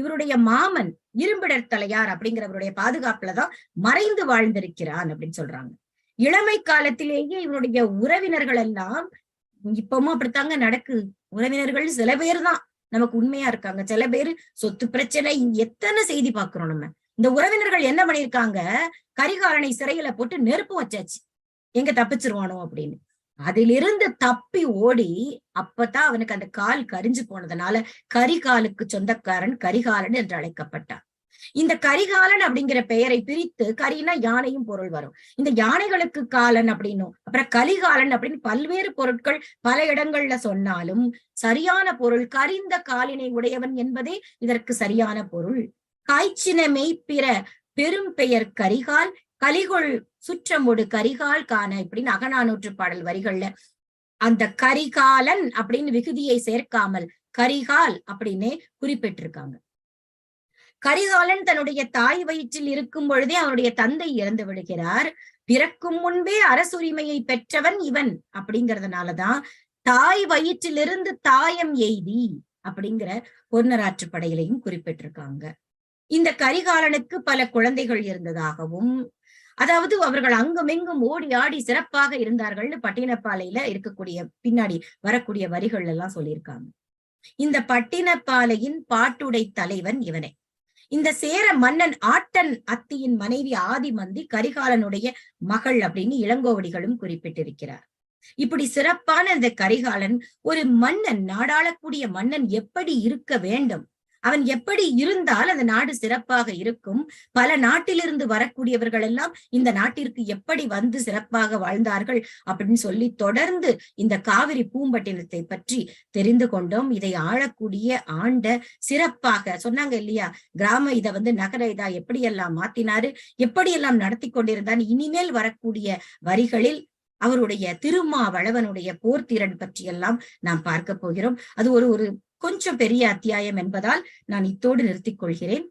இவருடைய மாமன் இரும்பிடர் தலையார் அப்படிங்கிறவருடைய பாதுகாப்புலதான் மறைந்து வாழ்ந்திருக்கிறான் அப்படின்னு சொல்றாங்க. இளமை காலத்திலேயே இவனுடைய உறவினர்கள் எல்லாம், இப்பவும் அப்படித்தாங்க நடக்குது. உறவினர்கள் சில பேர் தான் நமக்கு உண்மையா இருக்காங்க, சில பேர் சொத்து பிரச்சனை, எத்தனை செய்தி பாக்குறோம் நம்ம. இந்த உறவினர்கள் என்ன பண்ணிருக்காங்க, கரிகாலனை சிறையில போட்டு நெருப்பு வச்சாச்சு, எங்க தப்பிச்சிருவானோ அப்படின்னு. அதிலிருந்து தப்பி ஓடி அப்பதான் அவனுக்கு அந்த கால் கரிஞ்சு போனதுனால கரிகாலுக்கு சொந்தக்காரன் கரிகாலன் என்று அழைக்கப்பட்டான். இந்த கரிகாலன் அப்படிங்கிற பெயரை பிரித்து, கரினா யானையும் பொருள் வரும், இந்த யானைகளுக்கு காலன் அப்படின்னும், அப்புறம் கலிகாலன் அப்படின்னு பல்வேறு பொருட்கள் பல இடங்கள்ல சொன்னாலும் சரியான பொருள் கரிந்த காலினை உடையவன் என்பதே இதற்கு சரியான பொருள். காய்ச்சின மெய்ப்பிற பெரும் பெயர் கரிகால் கலிகொள் சுற்றமொடு கரிகால் காண இப்படின்னு அகநானூற்று பாடல் வரிகள்ல அந்த கரிகாலன் அப்படின்னு விகுதியை சேர்க்காமல் கரிகால் அப்படின்னு குறிப்பிட்டிருக்காங்க. கரிகாலன் தன்னுடைய தாய் வயிற்றில் இருக்கும் பொழுதே அவனுடைய தந்தை இறந்து விடுகிறார். பிறக்கும் முன்பே அரசுரிமையை பெற்றவன் இவன். அப்படிங்கிறதுனாலதான் தாய் வயிற்றிலிருந்து தாயம் எய்தி அப்படிங்கிற பொன்னராற்று படையிலையும் குறிப்பிட்டிருக்காங்க. இந்த கரிகாலனுக்கு பல குழந்தைகள் இருந்ததாகவும், அதாவது அவர்கள் அங்குமெங்கும் ஓடி ஆடி சிறப்பாக இருந்தார்கள்னு பட்டினப்பாலையில இருக்கக்கூடிய பின்னாடி வரக்கூடிய வரிகள் எல்லாம் சொல்லியிருக்காங்க. இந்த பட்டினப்பாலையின் பாட்டுடை தலைவன் இவனே. இந்த சேர மன்னன் ஆட்டன் அத்தியின் மனைவி ஆதிமந்தி கரிகாலனுடைய மகள் அப்படின்னு இளங்கோவடிகளும் குறிப்பிட்டிருக்கிறார். இப்படி சிறப்பான இந்த கரிகாலன் ஒரு மன்னன், நாடாளக்கூடிய மன்னன் எப்படி இருக்க வேண்டும், அவன் எப்படி இருந்தால் அந்த நாடு சிறப்பாக இருக்கும், பல நாட்டிலிருந்து வரக்கூடியவர்கள் எல்லாம் இந்த நாட்டிற்கு எப்படி வந்து சிறப்பாக வாழ்ந்தார்கள் அப்படின்னு சொல்லி தொடர்ந்து இந்த காவிரி பூம்பட்டினத்தை பற்றி தெரிந்து கொண்டோம். இதை ஆளக்கூடிய ஆண்ட சிறப்பாக சொன்னாங்க இல்லையா, கிராம இதை நகர இதா எப்படியெல்லாம் மாத்தினாரு, எப்படியெல்லாம் நடத்தி கொண்டிருந்தான். இனிமேல் வரக்கூடிய வரிகளில் அவருடைய திருமாவளவனுடைய போர்த்திறன் பற்றியெல்லாம் நாம் பார்க்க போகிறோம். அது ஒரு கொஞ்சம் பெரிய அத்தியாயம் என்பதால் நான் இத்தோடு நிறுத்திக் கொள்கிறேன்.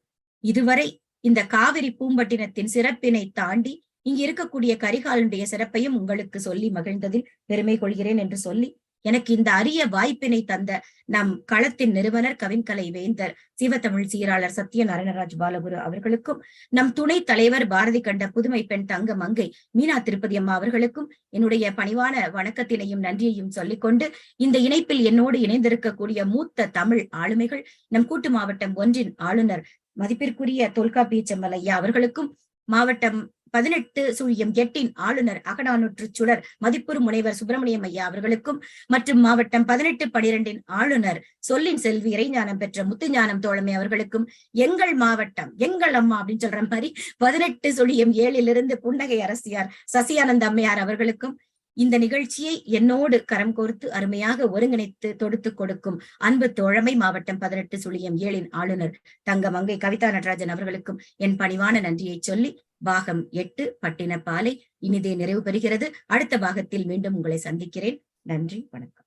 இதுவரை இந்த காவிரி பூம்பட்டினத்தின் சிறப்பினை தாண்டி இங்கு இருக்கக்கூடிய கரிகாலனுடைய சிறப்பையும் உங்களுக்கு சொல்லி மகிழ்ந்ததில் பெருமை கொள்கிறேன் என்று சொல்லி, எனக்கு இந்த அரிய வாய்ப்பினை தந்த நம் களத்தின் நிறுவனர் கவின்கலை வேந்தர் சிவத்தமிழ் சீராளர் சத்யநாராயணராஜ் பாலகுரு அவர்களுக்கும், நம் துணை தலைவர் பாரதி கண்ட புதுமை பெண் தங்க மங்கை மீனா திருப்பதி அம்மா அவர்களுக்கும் என்னுடைய பணிவான வணக்கத்தினையும் நன்றியையும் சொல்லிக்கொண்டு, இந்த இணைப்பில் என்னோடு இணைந்திருக்கக்கூடிய மூத்த தமிழ் ஆளுமைகள், நம் கூட்டு மாவட்டம் 1 ஆளுநர் மதிப்பிற்குரிய தொல்காப்பிய செம்மல் ஐயா அவர்களுக்கும், மாவட்டம் 18/8 ஆளுநர் அகநானூற்று சுடர் மதிப்புறு முனைவர் சுப்பிரமணியம் ஐயா அவர்களுக்கும், மற்றும் மாவட்டம் 18/12 ஆளுநர் சொல்லின் செல்வி இறைஞானம் பெற்ற முத்துஞானம் தோழமை அவர்களுக்கும், எங்கள் மாவட்டம் எங்கள் அம்மா அப்படின்னு சொல்ற மாதிரி 18/7 புன்னகை அரசியார் சசியானந்த அம்மையார் அவர்களுக்கும், இந்த நிகழ்ச்சியை என்னோடு கரம் கோர்த்து அருமையாக ஒருங்கிணைத்து தொடுத்து கொடுக்கும் அன்பு தோழமை மாவட்டம் 18/7 ஆளுநர் தங்க மங்கை கவிதா நடராஜன் அவர்களுக்கும் என் பணிவான நன்றியை சொல்லி, பாகம் 8 பட்டினப்பாலை இனிதே நிறைவு பெறுகிறது. அடுத்த பாகத்தில் மீண்டும் உங்களை சந்திக்கிறேன். நன்றி, வணக்கம்.